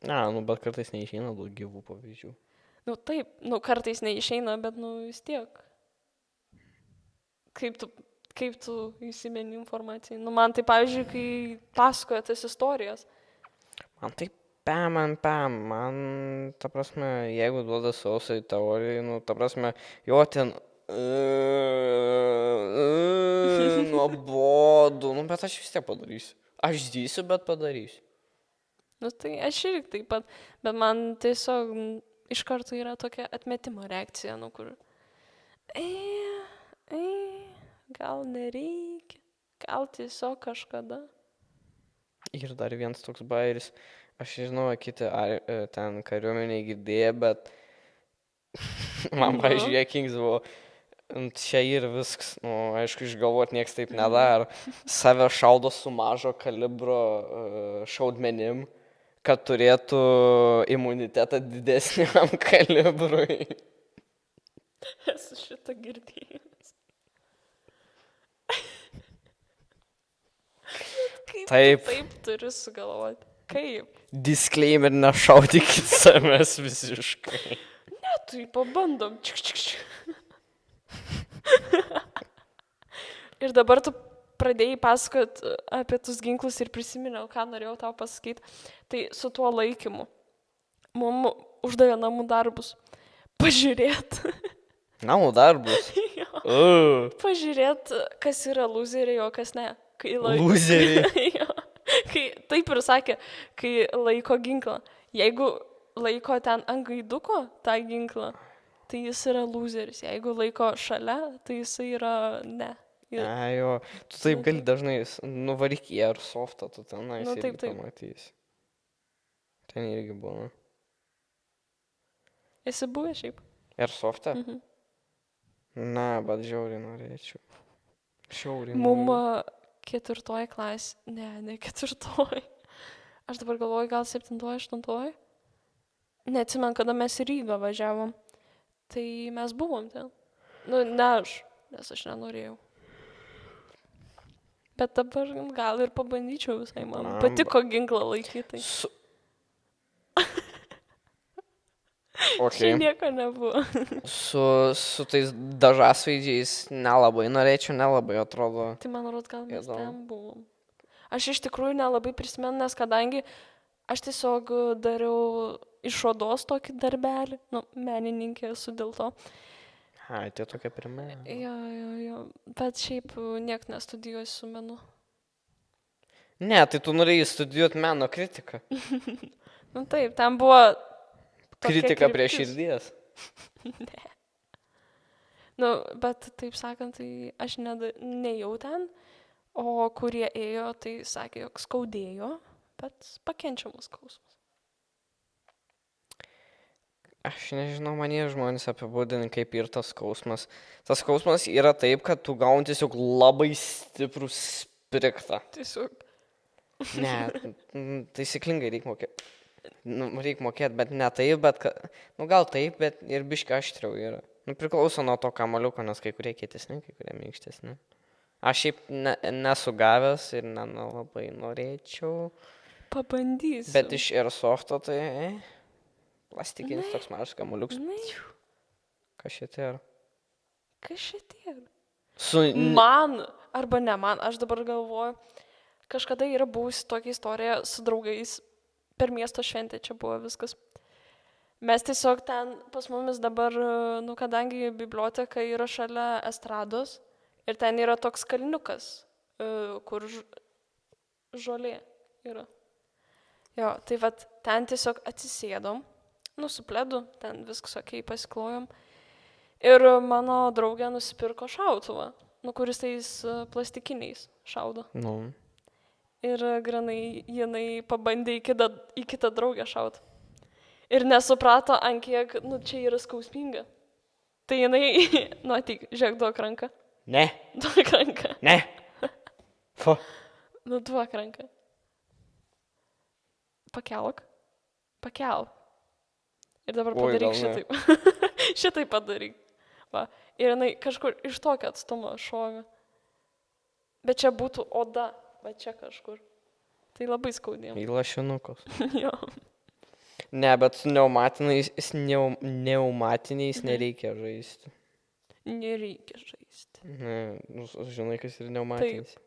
Na, bet kartais neišeina daug gyvų pavyzdžių. Taip, kartais neišeina, bet vis tiek. Kaip tu įsimeni informaciją? Man tai, pavyzdžiui, kai pasakoja tas istorijas. Man tai man, ta prasme, jeigu duoda sausai teorijai, ta prasme, jo ten nuobodu, bet aš vis tiek padarysiu. Aš žysiu, bet padarysiu. Tai aš irgi taip pat, bet man tiesiog iš karto yra tokia atmetimo reakcija, kur gal nereikia, gal tiesiog kažkada. Ir dar vienas toks bairis, aš žinau, kiti ten kariuomeniai girdėjo, bet man, pavyzdžiui, juokingas buvo, čia ir viskas, aišku, išgalvot nieks taip nedaro, save šaudo su mažo kalibro šaudmenim, kad turėtų imunitetą didesniam kalibrui. Esu šitą girdėjęs. Taip turi sugalvoti. Kaip? Disclaimer, nešaudykit savęs visiškai. Ne, tai pabandom. Ir dabar tu pradėjai pasakot apie tus ginklus ir prisiminiau, ką norėjau tau pasakyti. Tai su tuo laikymu. Mums uždavė namų darbus. Pažiūrėt. Namų darbus. Pažiūrėt, kas yra lūzeriai, o kas ne. Lūzeriai. Kai, taip ir sakė, kai laiko ginklą. Jeigu laiko ten ant gaiduko tą ginklą, tai jis yra lūzeris. Jeigu laiko šalia, tai jis yra ne. Jo, tu taip gali dažnai, nuvaryk į Airsoftą, tu tenais irgi pamatysi. Ten irgi buvo. Esi buvęs šiaip? Airsoftą? Na, bet žiauriai norėčiau. Mum 4 klasė, ne 4. Aš dabar galvoju, gal 7, 8. Neatsimenu, kada mes į Rygą važiavom. Tai mes buvom ten. Nu, ne aš, nes aš nenorėjau. Bet dabar gal ir pabandyčiau visai, man patiko ginklą laikyti. Čia nieko nebuvo. Su tais dažasvaidžiais nelabai norėčiau, nelabai atrodo. Tai man atrodo, gal mes ten buvom. Aš iš tikrųjų nelabai prisimenu, nes kadangi aš tiesiog dariau iš odos tokį darbelį, menininkė esu dėl to. Tai tokia pirmė. Jo, bet šiaip niek nestudijuoju su menu. Ne, tai tu norėjai studijuoti meno kritiką. Taip, ten buvo kritika prie širdies. Ne. Bet taip sakant, tai aš nejau ten, o kurie ėjo, tai sakė, jog skaudėjo, bet pakenčiamas skausmas. Aš nežinau, manie žmonės apibūdina kaip ir tas skausmas. Tas skausmas yra taip, kad tu gauni tiesiog labai stiprų spriktą. Tiesiog. Ne, taisyklingai reikia mokėti. Reikia mokėti, bet ne taip, bet, gal taip, bet ir biškai aštriau yra. Priklauso nuo to kamuoliuko, nes kai kurie kietesni, kai kurie minkštesni. Aš šiaip nesu gavęs ir nelabai norėčiau. Pabandysiu. Bet iš Airsofto tai plastikinis toks mažas kamuoliuks. Kas šitie yra? Kas šitie yra? Man, arba ne man, aš dabar galvoju, kažkada yra buvusi tokia istorija su draugais. Per miesto šventę čia buvo viskas. Mes tiesiog ten, pas mumis dabar, kadangi biblioteka yra šalia estrados ir ten yra toks kalniukas, kur žolė yra. Jo, tai vat ten tiesiog atsisėdom, su pledu, ten viskas okei, pasiklojom. Ir mano draugė nusipirko šautuvą, kuris tais plastikiniais šaudo. Ir granai jinai pabandė į kitą draugę šaut. Ir nesuprato, ant kiek, čia yra skausminga. Tai jinai, ateik, žiūrėk, duok ranką. Ne. Duok ranką. Ne. Duok ranką. Pakelk. Ir dabar padaryk šitaip. Šitaip padaryk. Va. Ir jinai kažkur iš tokio atstumo šovė. Bet čia būtų oda. Va čia kažkur. Tai labai skaudėjo. Į lašinukus. Jo. Ne, bet su pneumatiniais nereikia žaisti. Nereikia žaisti. Ne, žinai, kas yra pneumatinis.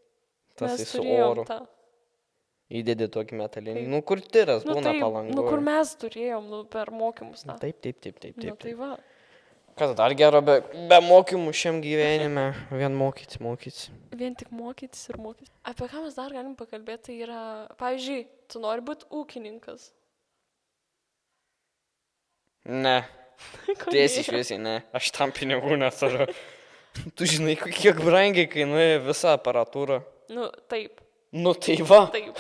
Tas mes su turėjom oru. tą. Įdedi tokį metalinį. Kur tiras būna palangoje. Kur mes turėjom per mokymus tą. Taip. Tai va. Kas dar gero be mokymų šiam gyvenime? Vien mokytis. Vien tik mokytis ir mokytis. Apie ką mes dar galim pakalbėti, tai yra, pavyzdžiui, tu nori būti ūkininkas. Ne. Tiesiai šviesiai, ne. Aš tam pinigų neturiu. Tu žinai, kiek brangiai kainuoja visa aparatūra. Taip. Tai va. Taip.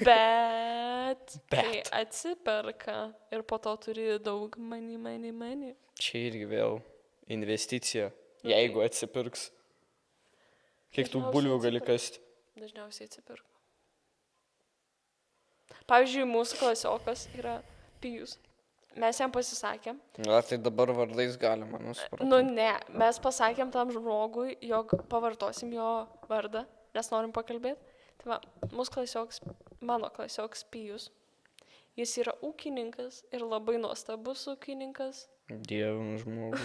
Bet. Tai atsiperka ir po to turi daug money. Čia irgi vėl investicija, jeigu atsipirks. Kiek tų bulvių gali kasti? Dažniausiai atsipirka. Pavyzdžiui, mūsų klasiokas yra Pijus. Mes jam pasisakėm. Tai dabar vardais galima, supratau. Ne, mes pasakėm tam žmogui, jog pavartosim jo vardą, nes norim pakalbėti. Tai va, mano klasiokas Pijus. Jis yra ūkininkas ir labai nuostabus ūkininkas. Dievas žmogus.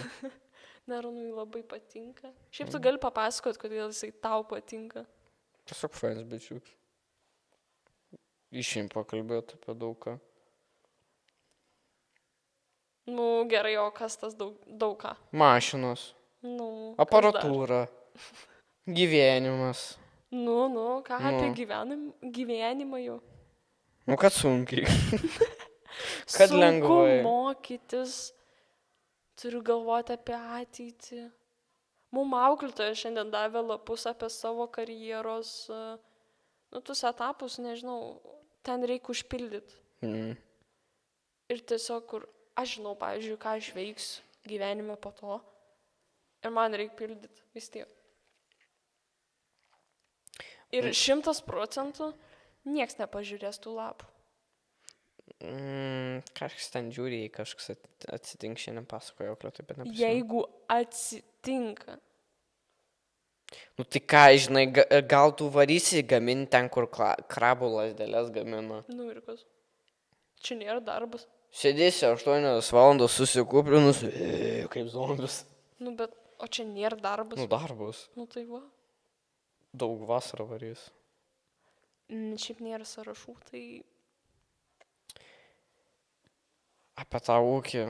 Neronui labai patinka. Šiaip tu gali papasakot, kodėl jisai tau patinka. Tiesiog fainas bičiuks. Išėjim pakalbėti apie daug ką. Nu, gerai, o kas tas daug ką? Mašinos, Nu, aparatūra, gyvenimas. Nu, ką apie gyvenimą jau? Nu, kad sunkiai. Kad Sunku lengvai. mokytis, turiu galvoti apie ateitį. Mums auklėtoja šiandien davė lapus apie savo karjeros, tus etapus, nežinau, ten reikia užpildyti. Ir tiesiog, kur aš žinau, pavyzdžiui, ką aš veiksiu gyvenime po to. Ir man reikia pildyti vis tiek. Ir 100% nieks nepažiūrės tų lapų. Kažkas ten žiūri, jei kažkas atsitink, šiandien pasakojo auklėtoja, bet neprisimenu. Jeigu atsitinka. Nu tai ką, žinai, gal tu varysi gaminti ten, kur krabų lasdelės gamina. Nu ir kas? Čia nėra darbas. Sėdėsi 8 valandos susikūprinus, kaip zombis. Nu bet, o čia nėra darbas. Nu darbas. Nu tai va. Daug vasarą varys. Šiaip nėra sąrašų, tai... Apie tą ūkį.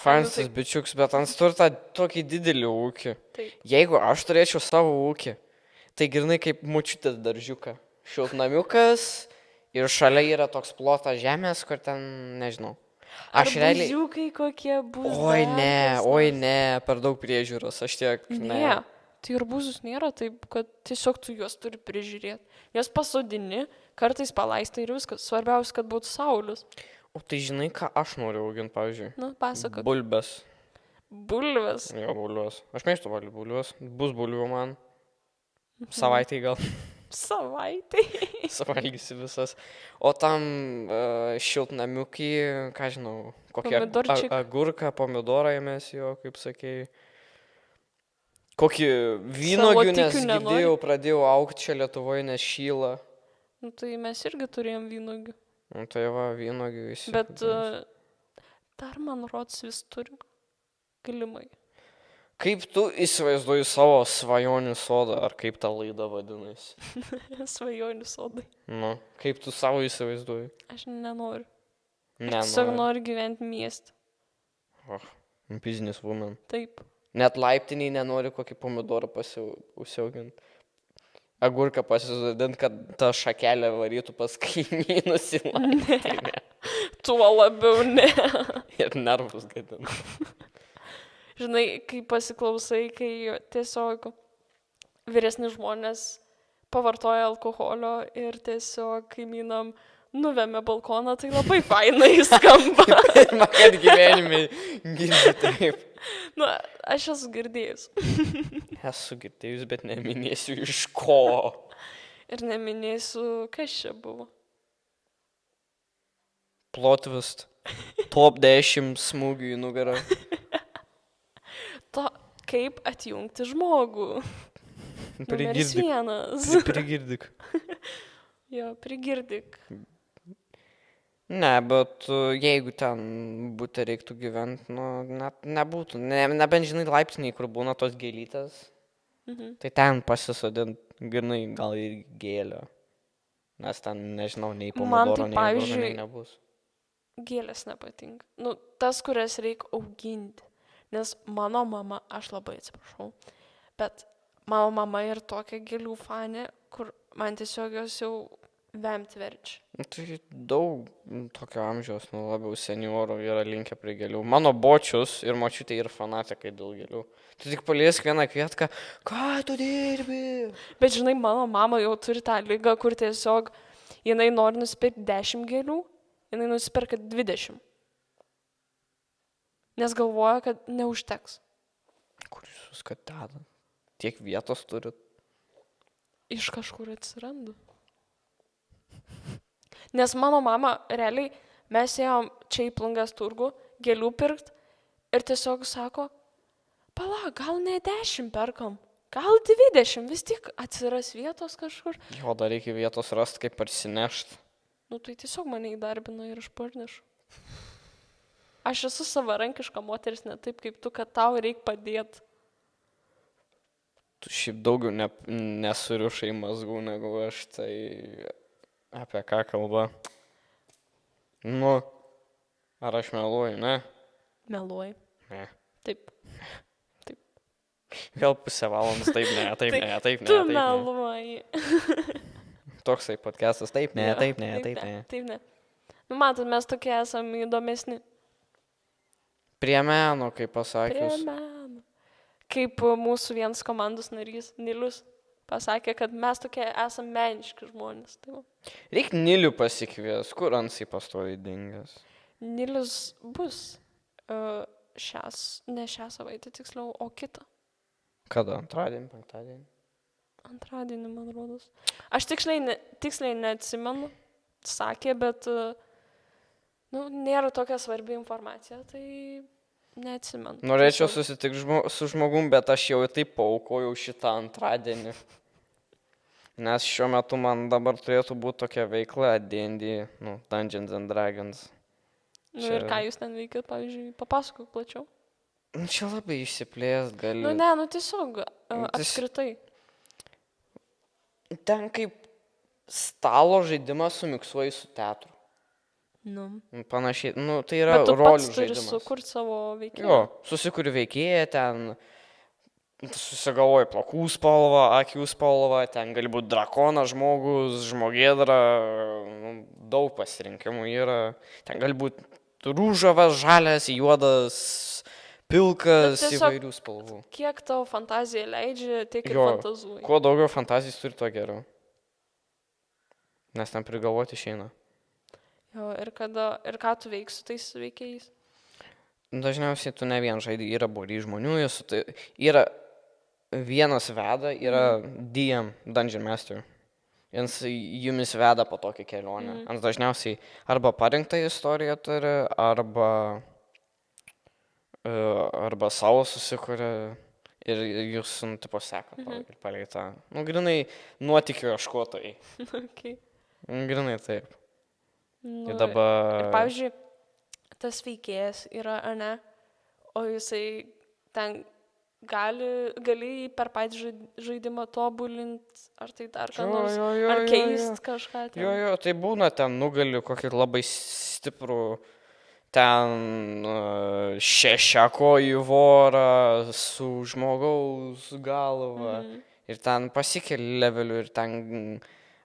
Fransas bičiuks, bet ant turi tą tokį didelį ūkį. Taip. Jeigu aš turėčiau savo ūkį, tai grinai kaip močiutės daržiuką. Šiltnamiukas ir šalia yra toks plotas žemės, kur ten, nežinau. Aš realiai... Buziukai kokie bus. Oi ne, per daug priežiūros, aš tiek... Ne, tai ir buzus nėra taip, kad tiesiog tu juos turi prižiūrėti. Jas pasodini, kartais palaistai ir viskas. Svarbiausia, kad būtų saulis. O tai žinai, ką aš noriu auginti, pavyzdžiui? Nu, pasakok. Bulbės. Bulves. Jo, bulvės. Aš mėgstu valgyti bulvės. Bus bulvių man. Savaitai gal. Savaitai. Suvalgysi visas. O tam šiltnamiukį, ką žinau, kokie agurką, pomidorą mes jo, kaip sakėjai. Kokį vynogių, nes girdėjau, pradėjau augti čia Lietuvoje, nes šyla. Nu, tai mes irgi turėjom vynogių. Nu, tai va, vynogių visi. Bet dar, man rods, vis turim galimai. Kaip tu įsivaizduoji savo svajonių sodą, ar kaip ta laida vadinasi? Svajonių sodai. Nu, kaip tu savo įsivaizduoji? Aš nenoriu. Nenoriu. Tiesiog noriu gyventi miestą. Business woman. Taip. Net laiptiniai nenori kokį pomidorą užsiauginti. Agurką pasisodinti, kad ta šakelė varytų pas kaimynus į laiptinę. Ne. Tuo labiau ne. Ir nervus gadina. Žinai, kai pasiklausai, kai tiesiog vyresni žmonės pavartoja alkoholio ir tiesiog kaimynam nuvemia balkoną, tai labai fainai skamba. Pirmą kartą gyvenime girdžiu taip. Nu, aš esu girdėjus. Esu girdėjus, bet neminėsiu iš ko. Ir neminėsiu, kas čia buvo. Plot twist. Top 10 smūgių į nugarą. Kaip atjungti žmogų. Numeris 1. Prigirdik. Jo, prigirdik. Ne, bet jeigu ten būtų reiktų gyventi, nu, net nebūtų. Nebent žinai laiptiniai, kur būna tos gėlytės. Tai ten pasisodint grinai gal ir gėlę. Nes ten, nežinau, nei pomidoro, nei agurko, nei nebus. Gėlės nepatinka. Nu, tas, kurias reikia auginti. Nes mano mama, aš labai atsiprašau, bet mano mama ir tokia gėlių fanė, kur man tiesiog jos jau vemti verčia. Tai daug tokio amžiaus, nu, labiau seniorų yra linkę prie gėlių. Mano bočius ir močiutė yra fanatikai dėl gėlių. Tu tik paliesk vieną kvietką, ką tu dirbi? Bet žinai, mano mama jau turi tą ligą, kur tiesiog jinai nori nusipirkti 10 gėlių, jinai nusipirka 20. Nes galvoja, kad neužteks. Kur jūs viską deda? Tiek vietos turit? Iš kažkur atsiranda. Nes mano mama, realiai, mes ėjom čia į Plungės turgų, gėlių pirkt ir tiesiog sako, pala, gal ne 10 perkam, gal 20, vis tik atsiras vietos kažkur. Jo, dar reikia vietos rasti, kaip parsinešti. Nu tai tiesiog mane įdarbino ir aš parnešu. Aš esu savarankiška moteris, ne taip kaip tu, kad tau reikia padėti. Tu šiaip daugiau nesurišai mazgų negu aš, tai apie ką kalba? Nu, ar aš meluoju, ne? Meluoji. Ne. Taip. Gal pusę valandos, taip, ne, taip, ne, taip, ne, Tu taip, ne. meluoji. Toksai podcastas, taip, ne, Jo, taip, ne, taip, ne. Taip, ne. Nu, matot, mes tokie esame įdomesni. Prie meno, kaip Prie pasakius. meno. Kaip mūsų vienas komandos narys, Nilius, pasakė, kad mes tokie esame meniški žmonės. Tai va. Reik Nilių pasikvies, kur Ansai pastoviai dingęs. Nilius bus ne šią savaitę tiksliau, o kitą. Kada? Antradienį, penktadienį? Antradienį, man rodos. Aš tiksliai neatsimenu, sakė, bet nėra tokia svarbi informacija, tai neatsimenu. Norėčiau susitikti su žmogum, bet aš jau taip paaukojau šitą antradienį. Nes šiuo metu man dabar turėtų būti tokia veikla D&D, Dungeons and Dragons. Ir ką jūs ten veikėt, pavyzdžiui, papasakok plačiau. Čia labai išsiplės gali. Tiesiog apskritai. Ten kaip stalo žaidimas sumiksuoji su teatru. Panašiai, tai yra Bet tu rolių pats turi žaidimas. sukurti savo veikėją. Jo, susikuriu veikėją, ten susigalvoji plaukų spalvą, akių spalvą, ten gali būti drakonas, žmogus, žmogėdra, daug pasirinkimų yra. Ten gali būti rūžavas, žalias, juodas, pilkas, įvairių spalvų. Kiek tavo fantazija leidžia, tiek ir Jo, fantazuoji. kuo daugiau fantazijos turi, tuo geriau. Nes ten prigalvoti išeina. Jo, ir ką tu veiksi su tais veikėjais? Dažniausiai tu ne vien žaidži, yra būrys žmonių, yra vienas veda, yra DM, Dungeon Master. Jis jumis veda po tokią kelionę. Ant dažniausiai arba parinktą istoriją turi, arba savo susikuria ir jūs, tipo, seka ir palei tą. Grinai nuotykių ieškotojai. Okay. Grinai taip. Ir dabar... Ir pavyzdžiui, tas veikėjas yra, ar ne, o jisai ten gali per patį žaidimą tobulinti, ar tai dar ką nors, ar keist kažką ten. Jo, tai būna ten nugali kokį labai stiprų ten šešiakojį vorą su žmogaus galva ir ten pasikeli levelių ir ten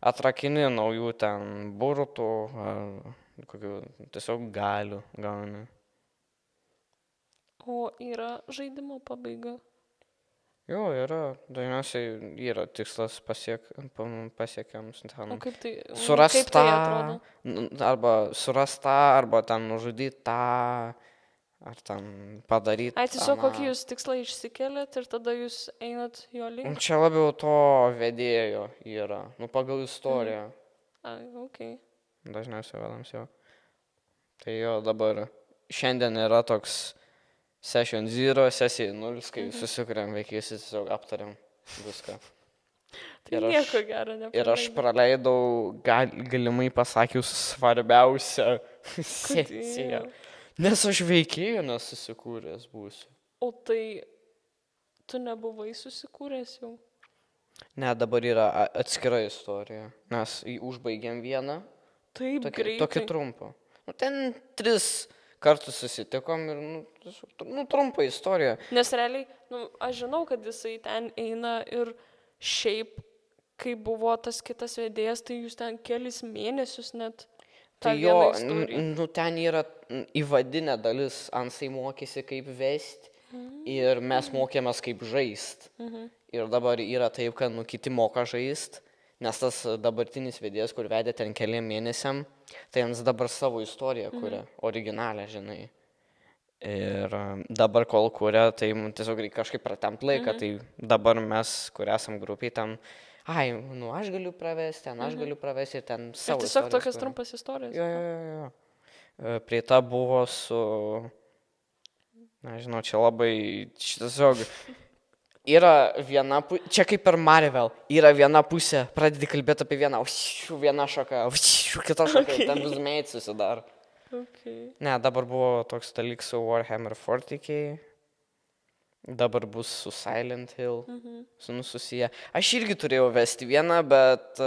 atrakini naujų ten burtų ar kokių tiesiog galių gauni. O yra žaidimo pabaiga? Jo, yra. Dažniausiai yra tikslas pasiekiams. O kaip tai, Surast kaip tai atrodo? Arba surast tą, arba ten nužudyti tą, ar ten padaryti. Tiesiog kokį jūs tikslą išsikeliat ir tada jūs einat jo link? Čia labiau to vedėjo yra, pagal istoriją. Okay. Dažniausiai vedams jo. Tai jo dabar šiandien yra toks Session 0, Session 0, kai susikuriam veikėjus ir tiesiog aptariam viską. Tai nieko gero nepraleidau. Ir aš praleidau, galimai pasakius, svarbiausią sesiją. Nes aš veikėjų nesusikūręs būsiu. O tai tu nebuvai susikūręs jau? Ne, dabar yra atskira istorija. Mes užbaigėm vieną. Taip, greitai. Tokį trumpą. Ten 3 kartus susitikom ir, trumpa istorija. Nes realiai, aš žinau, kad jisai ten eina ir šiaip, kai buvo tas kitas vedėjas, tai jūs ten kelis mėnesius net tą vieną istoriją. Ten yra įvadinė dalis, Ansai mokėsi kaip vesti ir mes mokėmės kaip žaist. Ir dabar yra taip, kad kiti moka žaist. Nes tas dabartinis vedėjas, kur vedė ten keliam mėnesiam, tai jiems dabar savo istoriją kuria, originalią, žinai. Ir dabar kol kuria, tai tiesiog reikia kažkaip pratempt laiką, tai dabar mes, kur esam grupiai, ten, aš galiu pravesti, ten aš galiu pravesti ir ten savo istorijas. Ir tiesiog tokias trumpas istorijas. Jo. Prie ta buvo su, nežinau, čia labai, tiesiog... Yra viena pusė, čia kaip per Marvel, yra viena pusė, pradedi kalbėti apie vieną, viena šaka, kita šaka, ten vis meit susidaro. Okay. Ne, dabar buvo toks dalykas su Warhammer 40k. Dabar bus su Silent Hill. Susiję. Aš irgi turėjau vesti vieną, bet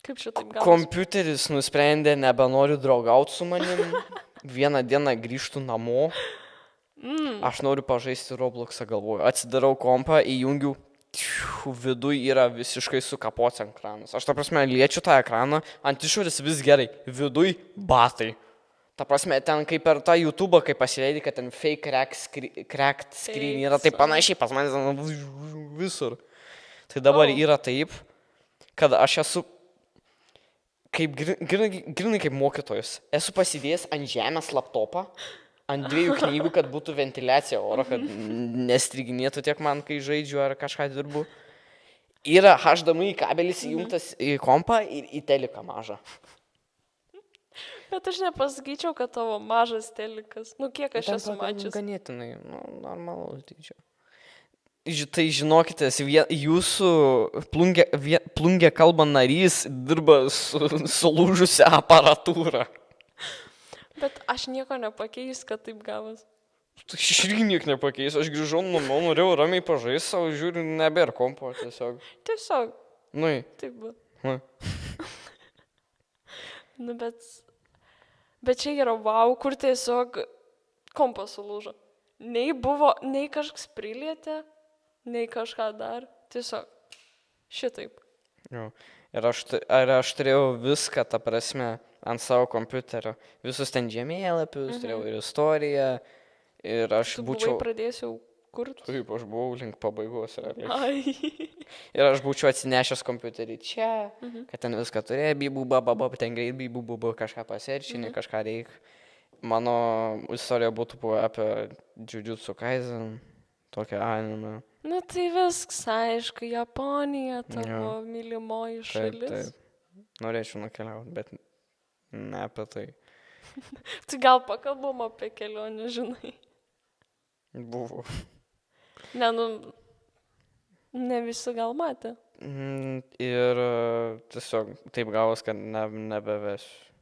Kaip šitaip gavosi? kompiuteris nusprendė nebenori draugauti su manim. Vieną dieną grįžtu namo. Aš noriu pažaisti Robloxą, galvoju. Atsidarau kompą, įjungiu. Viduj yra visiškai sukapots ekranas. Aš, ta prasme, liečiu tą ekraną, ant išorės vis gerai. Viduj batai. Ta prasme, ten kaip per tą YouTube, kai pasileidai, kad ten fake cracked screen yra, tai panašiai pas manęs visur. Tai dabar yra taip, kad aš esu kaip grinai kaip mokytojas. Esu pasidėjęs ant žemės laptopą, ant 2 knygų, kad būtų ventiliacija oro, kad nestriginėtų tiek man, kai žaidžiu ar kažką dirbu. Yra HDMI kabelis įjungtas į kompą ir į teliką mažą. Bet aš nepasakyčiau, kad tavo mažas telikas. Nu, kiek aš esu mačius. Ganėtinai, normalus dydžio. Tai žinokite, jūsų plungė kalba narys dirba su sulūžusią aparatūrą. Bet aš nieko nepakeis, kad taip gavas. Aš irgi nieko nepakeis, aš grįžau namo, norėjau ramiai pažaisti, savo žiūriu, nebėra kompo tiesiog. Tiesiog. Nu. Taip buvo. Nu. Nu, bet čia yra wow, kur tiesiog kompas sulūžo. Nei kažkas prilietė, nei kažką dar. Tiesiog šitaip. Jo. Ir aš turėjau viską, ta prasme, ant savo kompiuterio. Visus ten žemėlapius, turėjau ir istoriją. Ir aš būčiau... Tu buvai pradėjęs jau kurti? Taip, aš buvau link pabaigos realiai. Ai. Ir aš būčiau atsinešęs kompiuterį čia, kad ten viską turėjo, bibūba, ten greit bibūba, kažką paserčinį, kažką reik. Mano istorija būtų apie Jujutsu Kaisen, tokią anime. Nu tai viskas, aišku, Japonija, tavo mylimoji šalis. Taip. Norėčiau nukeliauti, bet ne apie tai. Tai gal pakalbam apie kelionę, žinai. Buvo. Ne, ne visi gal matė. Ir tiesiog taip gavos, kad nebevesiu.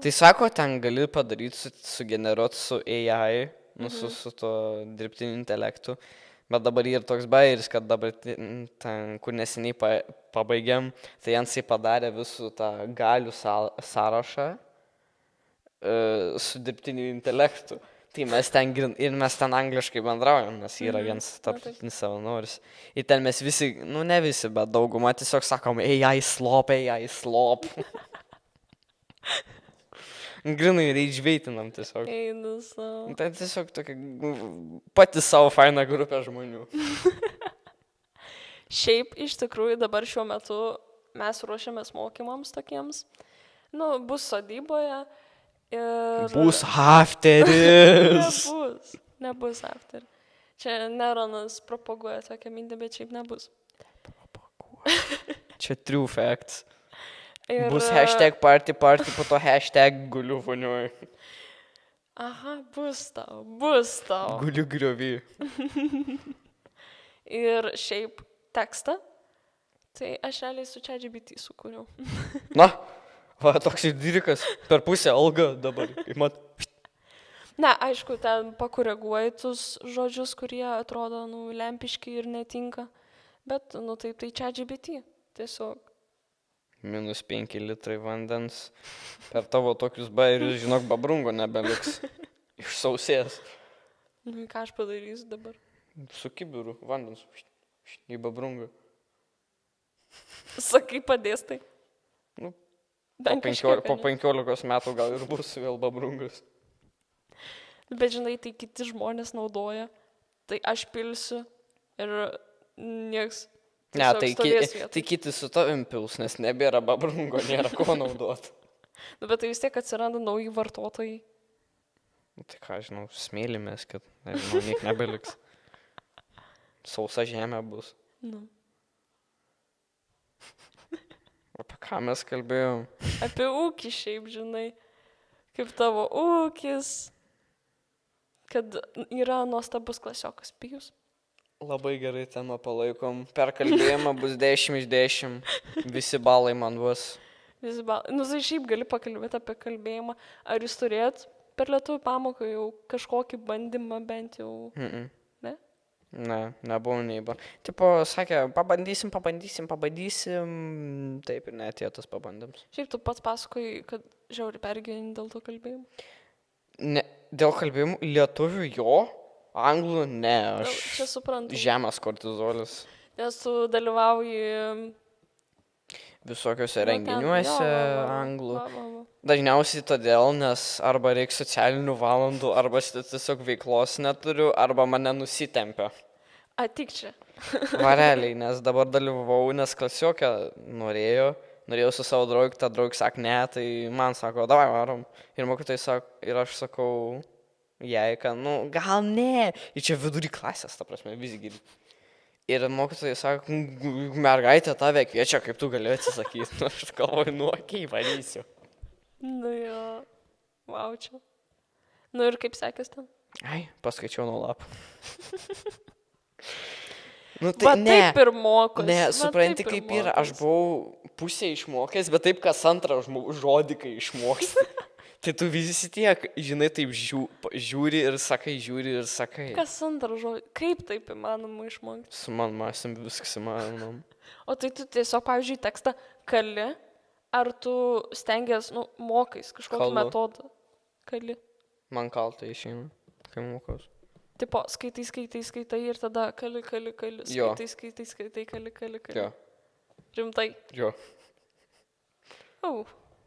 Tai sako, ten gali padaryti, sugeneruoti su AI, su to dirbtiniu intelektu. Bet dabar yra toks bairis, kad dabar ten, kur neseniai pabaigiam, tai jisai padarė visų tą galių sąrašą su dirbtiniu intelektu. Tai mes ten angliškai bendraujam, nes yra vienas tarptautinis savanoris. Ir ten mes visi, ne visi, bet dauguma tiesiog sakom, AI slop. Grinai reidžveitinam tiesiog. Einu savo. Tai tiesiog tokia pati savo faina grupė žmonių. Šiaip, iš tikrųjų, dabar šiuo metu mes ruošiamės mokymams tokiems. Bus sodyboje. Ir... Bus afteris. Nebus after. Čia Neronas propaguoja tokią mintį, bet šiaip nebus. Čia true facts. Ir... Bus #party, po to #guliu vonioj. Aha, bus tau. Guliu griovį. Ir šiaip tekstą, tai aš realiai su ChatGPT sukūriau. Na, toks ir dirikas, per pusę algą dabar. Ne, aišku, ten pakoreguoji tus žodžius, kurie atrodo, lempiški ir netinka. Bet, taip, tai ChatGPT. Tiesiog. -5 litrai vandens. Per tavo tokius bairius, žinok, babrungo nebeliks. Išsausės. Ką aš padarysiu dabar? Su kibiru vandens. Į babrungą. Sakai, padės tai. Po 15 metų gal ir bus vėl babrungas. Bet žinai, tai kiti žmonės naudoja. Tai aš pilsiu ir nieks. Ne, tai kiti su tavim pils, nes nebėra babrungo, nėra ko naudoti. Bet tai vis tiek atsiranda nauji vartotojai. Tai ką, žinau, smėlimės, kad, nežinau, niek nebeliks. Sausa žemė bus. Apie ką mes kalbėjom? Apie ūkį šiaip, žinai. Kaip tavo ūkis. Kad yra nuostabus klasiokas Pijus. Labai gerai temą palaikom. Per kalbėjimą bus 10 iš 10. Visi balai man bus. Visi balai. Nu, tai šiaip gali pakalbėti apie kalbėjimą. Ar jūs turėt per lietuvių pamoką jau kažkokį bandymą bent jau? Mm-mm. Ne? Ne, nebuvo neįba. Tipo, sakė, pabandysim. Taip ir neatėjo tas pabandyms. Šiaip tu pats pasakoji, kad žiauri pergyveni dėl to kalbėjimo. Ne, dėl kalbėjimų lietuvių jo, anglų ne, aš Čia suprantu. žemas kortizolis. Nes tu dalyvauji Visokiuose nu, ten- renginiuose jo, anglų. va. Dažniausiai todėl, nes arba reikia socialinių valandų, arba aš tiesiog veiklos neturiu, arba mane nusitempia. Atik čia. Vareliai, nes dabar dalyvau, nes klasiokė norėjau su savo draugu, ta draug sak ne, tai man sako, davai varom. Ir mokytojai sako, ir aš sakau, jai, kad, nu, gal ne. Ir čia vidury klasės, ta prasme, visgi. Ir mokytojai sako, mergaitė tave kviečia, kaip tu gali atsisakyti. Nu, aš galvoju, nu, okei, varysiu. Nu jo. Vau čia. Nu ir kaip sekės ten? Ai, paskaičiau nuo lapų. Nu, Va taip ir mokosi. Ne, va supranti, taip ir kaip yra, aš mokosi. buvau pusę išmokęs, bet taip kas antrą žodį, kai išmoksti. Tai tu visi tiek, žinai, taip žiūri ir sakai. Kas antrą žodį? Kaip taip įmanoma išmokti? Su man masim viskas įmanom. O tai tu tiesiog, pavyzdžiui, tekstą kali, ar tu stengiasi, nu, mokais kažkokį Kalu. metodą? Kali. Man kaltai išeina, kai mokaus. Tipo, skaitai ir tada kali. Jo. Skaitai, kali. Jo, Rimtai. jo. Au.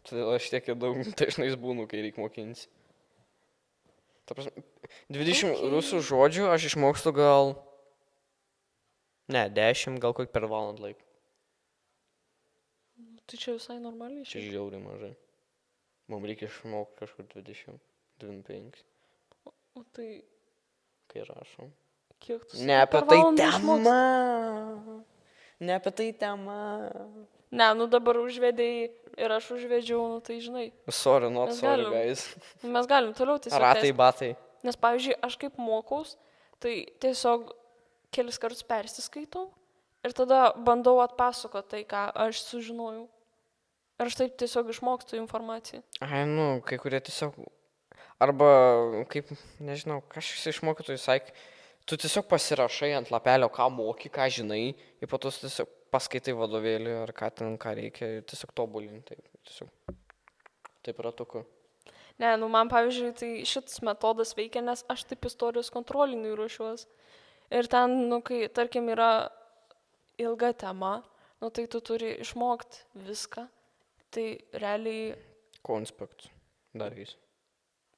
Todėl aš tiek ir daug dažnai būnu, kai reikia mokinti. Ta prasme, 20 Okay. rusų žodžių aš išmokstu gal... Ne, 10, gal kokį per valandą laiką. Tai čia visai normaliai Čia šiaip. žiauriai mažai. Mums reikia išmokti kažkur 20, 25, O tai kai rašom. kiek tu Ne apie per tai valandą išmoksti? tema. Ne apie tai tema. Ne, nu dabar užvedėjai ir aš užvedžiau, nu tai žinai. Sorry, not Mes sorry, galim. guys. Mes galim toliau tiesiog. Ratai, tęsti. batai. Nes, pavyzdžiui, aš kaip mokaus, tai tiesiog kelis kartus persiskaitau ir tada bandau atpasakoti tai, ką aš sužinojau. Ir aš taip tiesiog išmokstu informaciją. Ai, nu, kai kurie tiesiog... Arba, kaip, nežinau, kažkas iš mokytojų sakė, tu tiesiog pasirašai ant lapelio, ką moki, ką žinai, ir po to tiesiog paskaitai vadovėlį, ar ką ten, ką reikia, ir tiesiog tobulinti. Taip ratuku. Ne, nu man, pavyzdžiui, tai šitas metodas veikia, nes aš taip istorijos kontroliniui ruošiuos. Ir ten, nu, kai, tarkim, yra ilga tema, nu, tai tu turi išmokti viską. Tai realiai, Konspekt. Dar vis.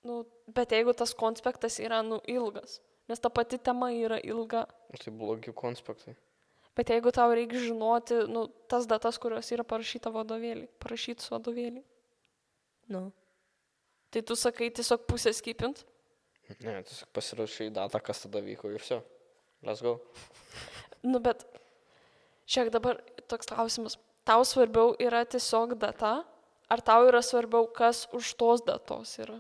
nu, bet jeigu tas konspektas yra, nu, ilgas, nes ta pati tema yra ilga, Tai blogi konspektai. bet jeigu tau reikia žinoti, nu, tas datas, kurios yra parašyta vadovėlį, parašytus vadovėlį. Nu. Tai tu sakai tiesiog pusę skipint. Ne, tiesiog pasirašai datą, kas tada vyko ir viso. Let's go. Nu, bet šiek dabar toks klausimas. Tau svarbiau yra tiesiog data, ar tau yra svarbiau, kas už tos datos yra?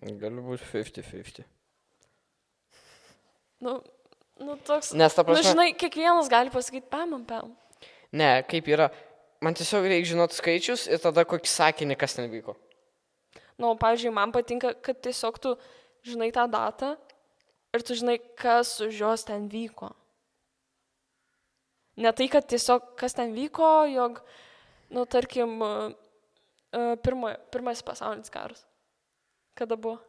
Gali būti 50-50. Nu toks... Nes ta Nu, prasme... žinai, kiekvienas gali pasakyti pam. Ne, kaip yra. Man tiesiog reikia žinoti skaičius ir tada kokį sakinį, kas ten vyko. Nu, pavyzdžiui, man patinka, kad tiesiog tu žinai tą datą ir tu žinai, kas už jos ten vyko. Ne tai, kad tiesiog kas ten vyko, jog, nu, tarkim, pirmasis pasaulinis karas. Kada buvo?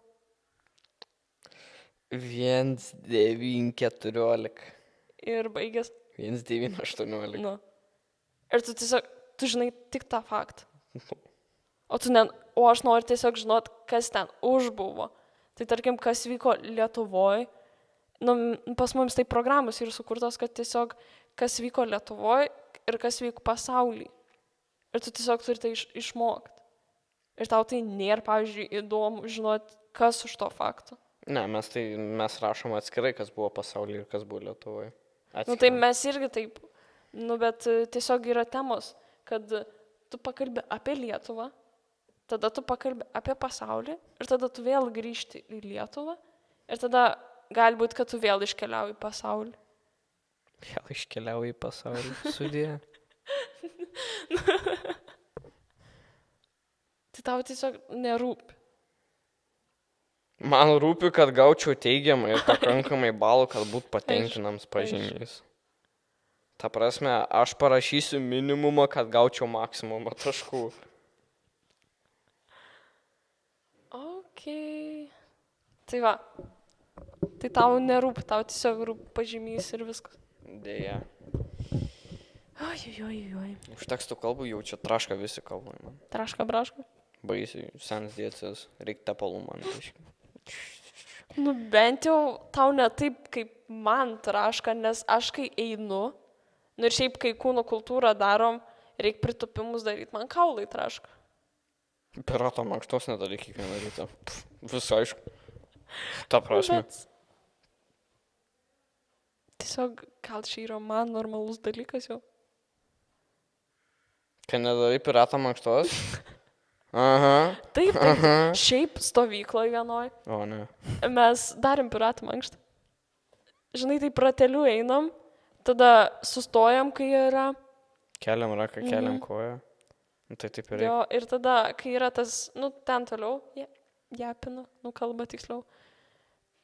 1914. Ir baigęs. 1918. Nu. Ir tu tiesiog, tu žinai tik tą faktą. O aš noriu tiesiog žinot, kas ten už buvo. Tai tarkim, kas vyko Lietuvoje. Nu, pas mums tai programos yra sukurtos, kad tiesiog kas vyko Lietuvoje ir kas vyko pasaulyje. Ir tu tiesiog turi tai išmokti. Ir tau tai nėra, pavyzdžiui, įdomu žinot, kas už to fakto. Ne, mes rašom atskirai, kas buvo pasaulyje ir kas buvo Lietuvoje. Nu, tai mes irgi taip, nu, bet tiesiog yra temos, kad tu pakalbi apie Lietuvą, tada tu pakalbi apie pasaulį ir tada tu vėl grįžti į Lietuvą ir tada gali būti, kad tu vėl iškeliauji į pasaulį. Vėl iškeliauji į pasaulį. Sudė. tau tiesiog nerūpi. Man rūpi, kad gaučiau teigiamą ir pakankamai balų, kad būt patenkinams pažymiais. Ta prasme, aš parašysiu minimumą, kad gaučiau maksimumą taškų. Okay. Tai va. Tai tau nerūpi, tau tiesiog rūpi pažymys ir viskas. Deja. Oi. Už tekstų kalbų jau čia traška visi kalbai, man. Traška, braška. Baisiai, senas dėcis, reikia tepalų man. Nu, bent jau tau ne taip, kaip man traška, nes aš kai einu, nu ir šiaip kai kūno kultūrą darom, reikia pritupimus daryti, man kaulai traška. Pirato mankštos nedaryk kiekvieną rytą. Visai aišku. Ta prasme. Bet tiesiog gal čia yra man normalus dalykas jau. Kai nedarai pirato mankštos? Aha. Taip, šiaip stovykloje vienoj. O ne. Mes darėm piratų mankštą. Žinai, tai prateliu einam, tada sustojam, kai yra. Keliam raką, keliam koją. Tai taip ir reikia. Jo, ir tada, kai yra tas, nu, ten toliau, japina, nu, kalba tiksliau.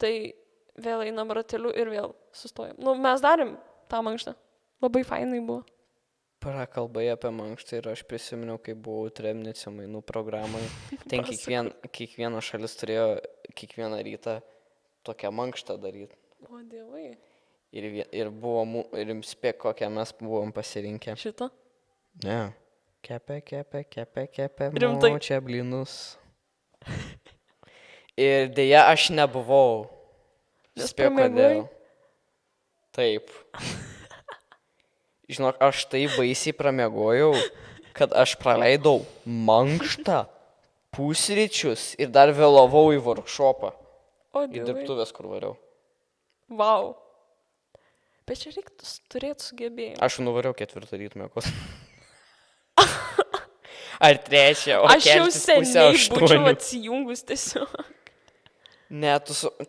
Tai vėl einam rateliu ir vėl sustojam. Nu, mes darėm tą mankštą. Labai fainai buvo. Prakalbai apie mankštą ir aš prisiminiau, kai buvau Trebnice mainų programai. Ten kiekviena šalis turėjo kiekvieną rytą tokią mankštą daryti. O, dievai. Ir spėk, kokią mes buvom pasirinkę. Šitą? Ne. Kepė, Rimtai? čia blynus. Ir dėja, aš nebuvau. Nes Spėk, pramiegojai? kodėl. Taip. Žinok, aš tai baisiai pramiegojau, kad aš praleidau mankštą, pusryčius ir dar vėlavau į workshopą. O, Į dievai. dirbtuvės, kur variau. Vau. Bet čia reiktų turėti sugebėjimą. Aš nuvariau 4 ryto mėgos. Ar 3, o Aš jau keltis pusę seniai būčiau 8. atsijungus tiesiog. Ne,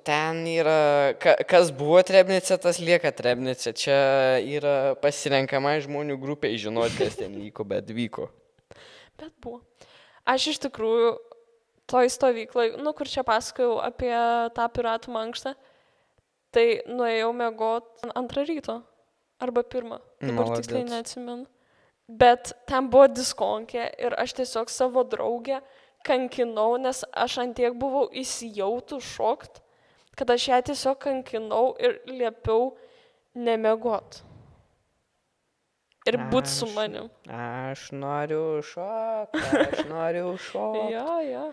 ten yra, kas buvo Trebnice, tas lieka Trebnice. Čia yra pasirenkama žmonių grupė, žinoti, kas ten vyko, bet vyko. Bet buvo. Aš iš tikrųjų toj stovyklai, nu, kur čia pasakojau apie tą piratų mankštą, tai nuėjau miegot 2 ryto. Arba 1. Dabar tiksliai neatsimenu. Bet ten buvo diskonkė ir aš tiesiog savo draugę kankinau, nes aš antiek buvau įsijautų šokt, kad aš ją tiesiog kankinau ir liepiau nemiegot. Ir būt su manim. Aš noriu šokti, aš noriu šokti. Jo.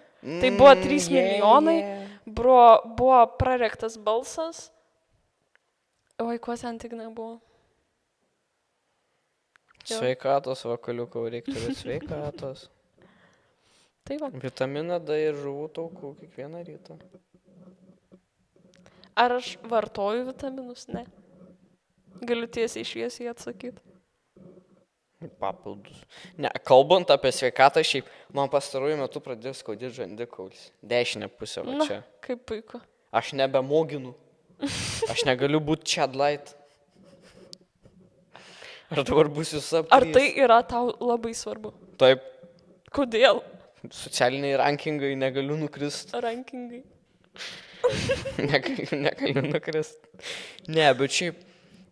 Tai buvo 3 milijonai, buvo prarektas balsas. Oi, ko ten tik nebuvo. Sveikatos, vakaliukau, reikia turėti sveikatos. Tai va. Vitaminą D ir žuvų taukų kiekvieną rytą. Ar aš vartoju vitaminus? Ne. Galiu tiesiai šviesiai atsakyti. Papildus. Ne, kalbant apie sveikatą, šiaip man pastaruoju metu pradėjo skaudėti žandikaulis. Dešinė pusė va čia. Na, kaip puiku. Aš nebemoginu. Aš negaliu būti Chadlight. Ar dabar būsiu sub 3? Ar tai yra tau labai svarbu? Taip, Kodėl? socialiniai rankingai negaliu nukrist. Rankingai. Negaliu nukrist. Ne, bet šiaip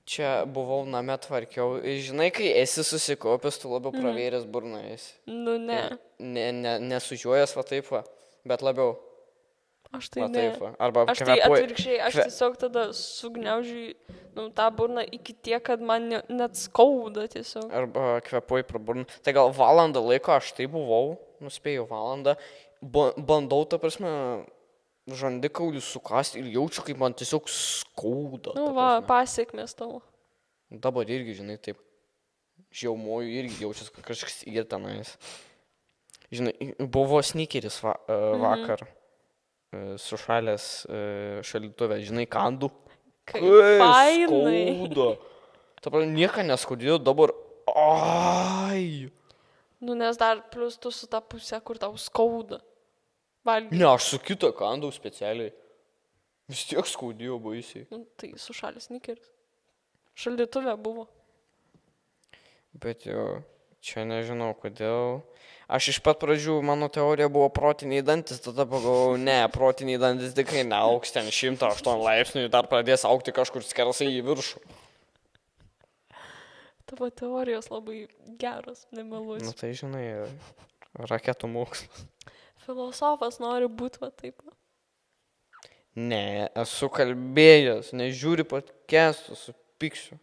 čia buvau name tvarkiau. Žinai, kai esi susikaupęs, tu labiau pravėręs burną esi. Nu, ne. Nesužiojęs va taip va, bet labiau Aš tai va ne. taip va. Arba Aš tai atvirkščiai, aš tiesiog tada sugniaužiu tą burną iki tiek, kad man net skauda tiesiog. Arba kvepuoji pro burną. Tai gal valandą laiko aš tai buvau, nuspėjau valandą, bandau, ta prasme, žandikaulį sukasti ir jaučiu, kaip man tiesiog skauda. Nu va, pasiekmės tavo. Dabar irgi, žinai, taip, žiaumoju irgi jaučiasi, kad kažkas ir tenais. Žinai, buvo sneakeris vakar sušalęs šaldytuve, žinai, kandu. Kaip fainai. Skauda. Ta prasme, nieko neskaudėjo, dabar, ai. Nu, nes dar plus tu su ta pusė, kur tau skauda. Valgy. Ne, aš su kito kandau specialiai. Vis tiek skaudėjo baisiai. Nu, tai sušalęs sneakeris. Šaldytuve buvo. Bet jo, Čia nežinau kodėl. Aš iš pat pradžių, mano teorija buvo protiniai dantis, tada pagalvojau, ne, protiniai dantis tikrai neauks ten 108 laipsnių, dar pradės aukti kažkur skersai į viršų. Tavo teorijos labai geros, nemeluosiu. Nu tai žinai, raketų mokslas. Filosofas nori būti va taip. Ne, esu kalbėjęs, nežiūri podcastų, supyksiu.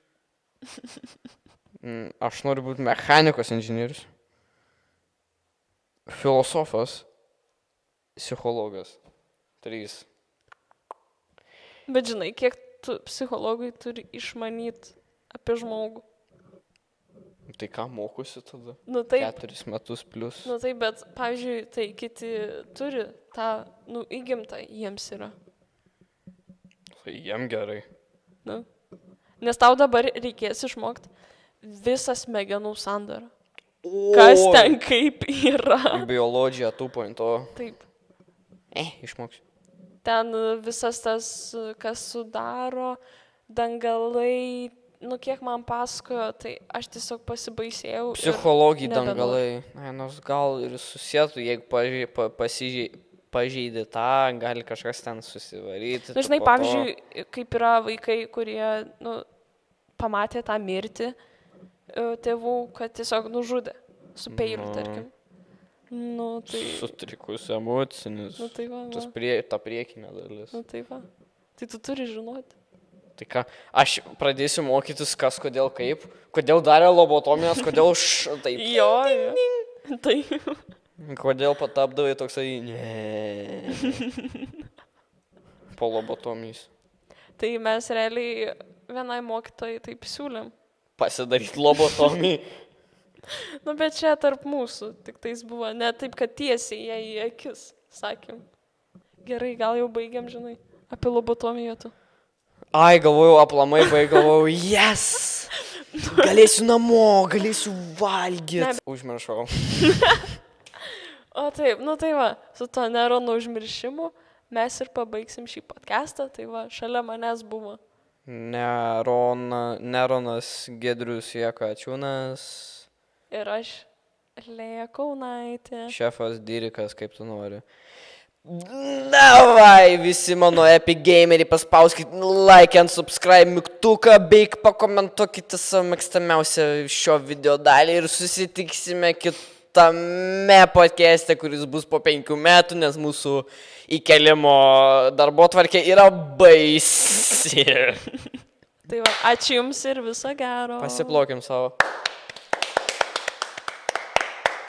Aš noriu būti mechanikos inžinierius. Filosofas, psichologas. 3. Bet žinai, kiek tu psichologai turi išmanyti apie žmogų. Tai ką mokusi tada? Nu taip, 4 metus plus. nu taip, bet pavyzdžiui, tai kiti turi tą, įgimtą jiems yra. Tai jiem gerai. Nu. Nes tau dabar reikės išmokti visą smegenų sandarą. Kas ten kaip yra. Biologija 2.0. Taip. Išmoksiu. Ten visas tas, kas sudaro, dangalai, kiek man pasakojo, tai aš tiesiog pasibaisėjau. Psichologija nebenoriu. dangalai. Nors gal ir susietų, jeigu pažeidė tą, gali kažkas ten susivaryti. Nu, žinai, pavyzdžiui, kaip yra vaikai, kurie pamatė tą mirtį tėvų, kad tiesiog nužudė su peiliu, tarkim. Tai... Sutrikus emocinis. Tai va. Ta priekinė dalis. Tai va. Tai tu turi žinoti. Tai ką, aš pradėsiu mokytis kas, kodėl, kaip, kodėl darė lobotomijas, kodėl taip. Jo. Tai. Kodėl patapdavai toksai, po lobotomijos. Tai mes realiai vienai mokytojai taip siūlėm. Pasidaryti lobotomiją. Bet čia tarp mūsų, tik tais buvo ne taip, kad tiesiai jai į akis, sakėm. Gerai, gal jau baigiam, žinai, apie lobotomiją tu. Ai, galvojau, aplamai galvojau, yes! Galėsiu namo, galėsiu valgyti. Užmiršau. O taip, tai va, su to neuronų užmiršimu mes ir pabaigsim šį podcastą, tai va, šalia manęs buvo. Neronas Giedrius Jakačiūnas. Ir aš, Lėja Kaunaitė. Šefas Dirikas, kaip tu nori. Davai, visi mano epic gameriai, paspauskit like and subscribe mygtuką, bei pakomentuokite savo mėgstamiausią šio video dalį ir susitiksime kitame podcast'e, kuris bus po 5 metų, nes mūsų įkelimo darbotvarkė yra baisi. Tai va, ačiū Jums ir viso gero. Pasiplokim savo.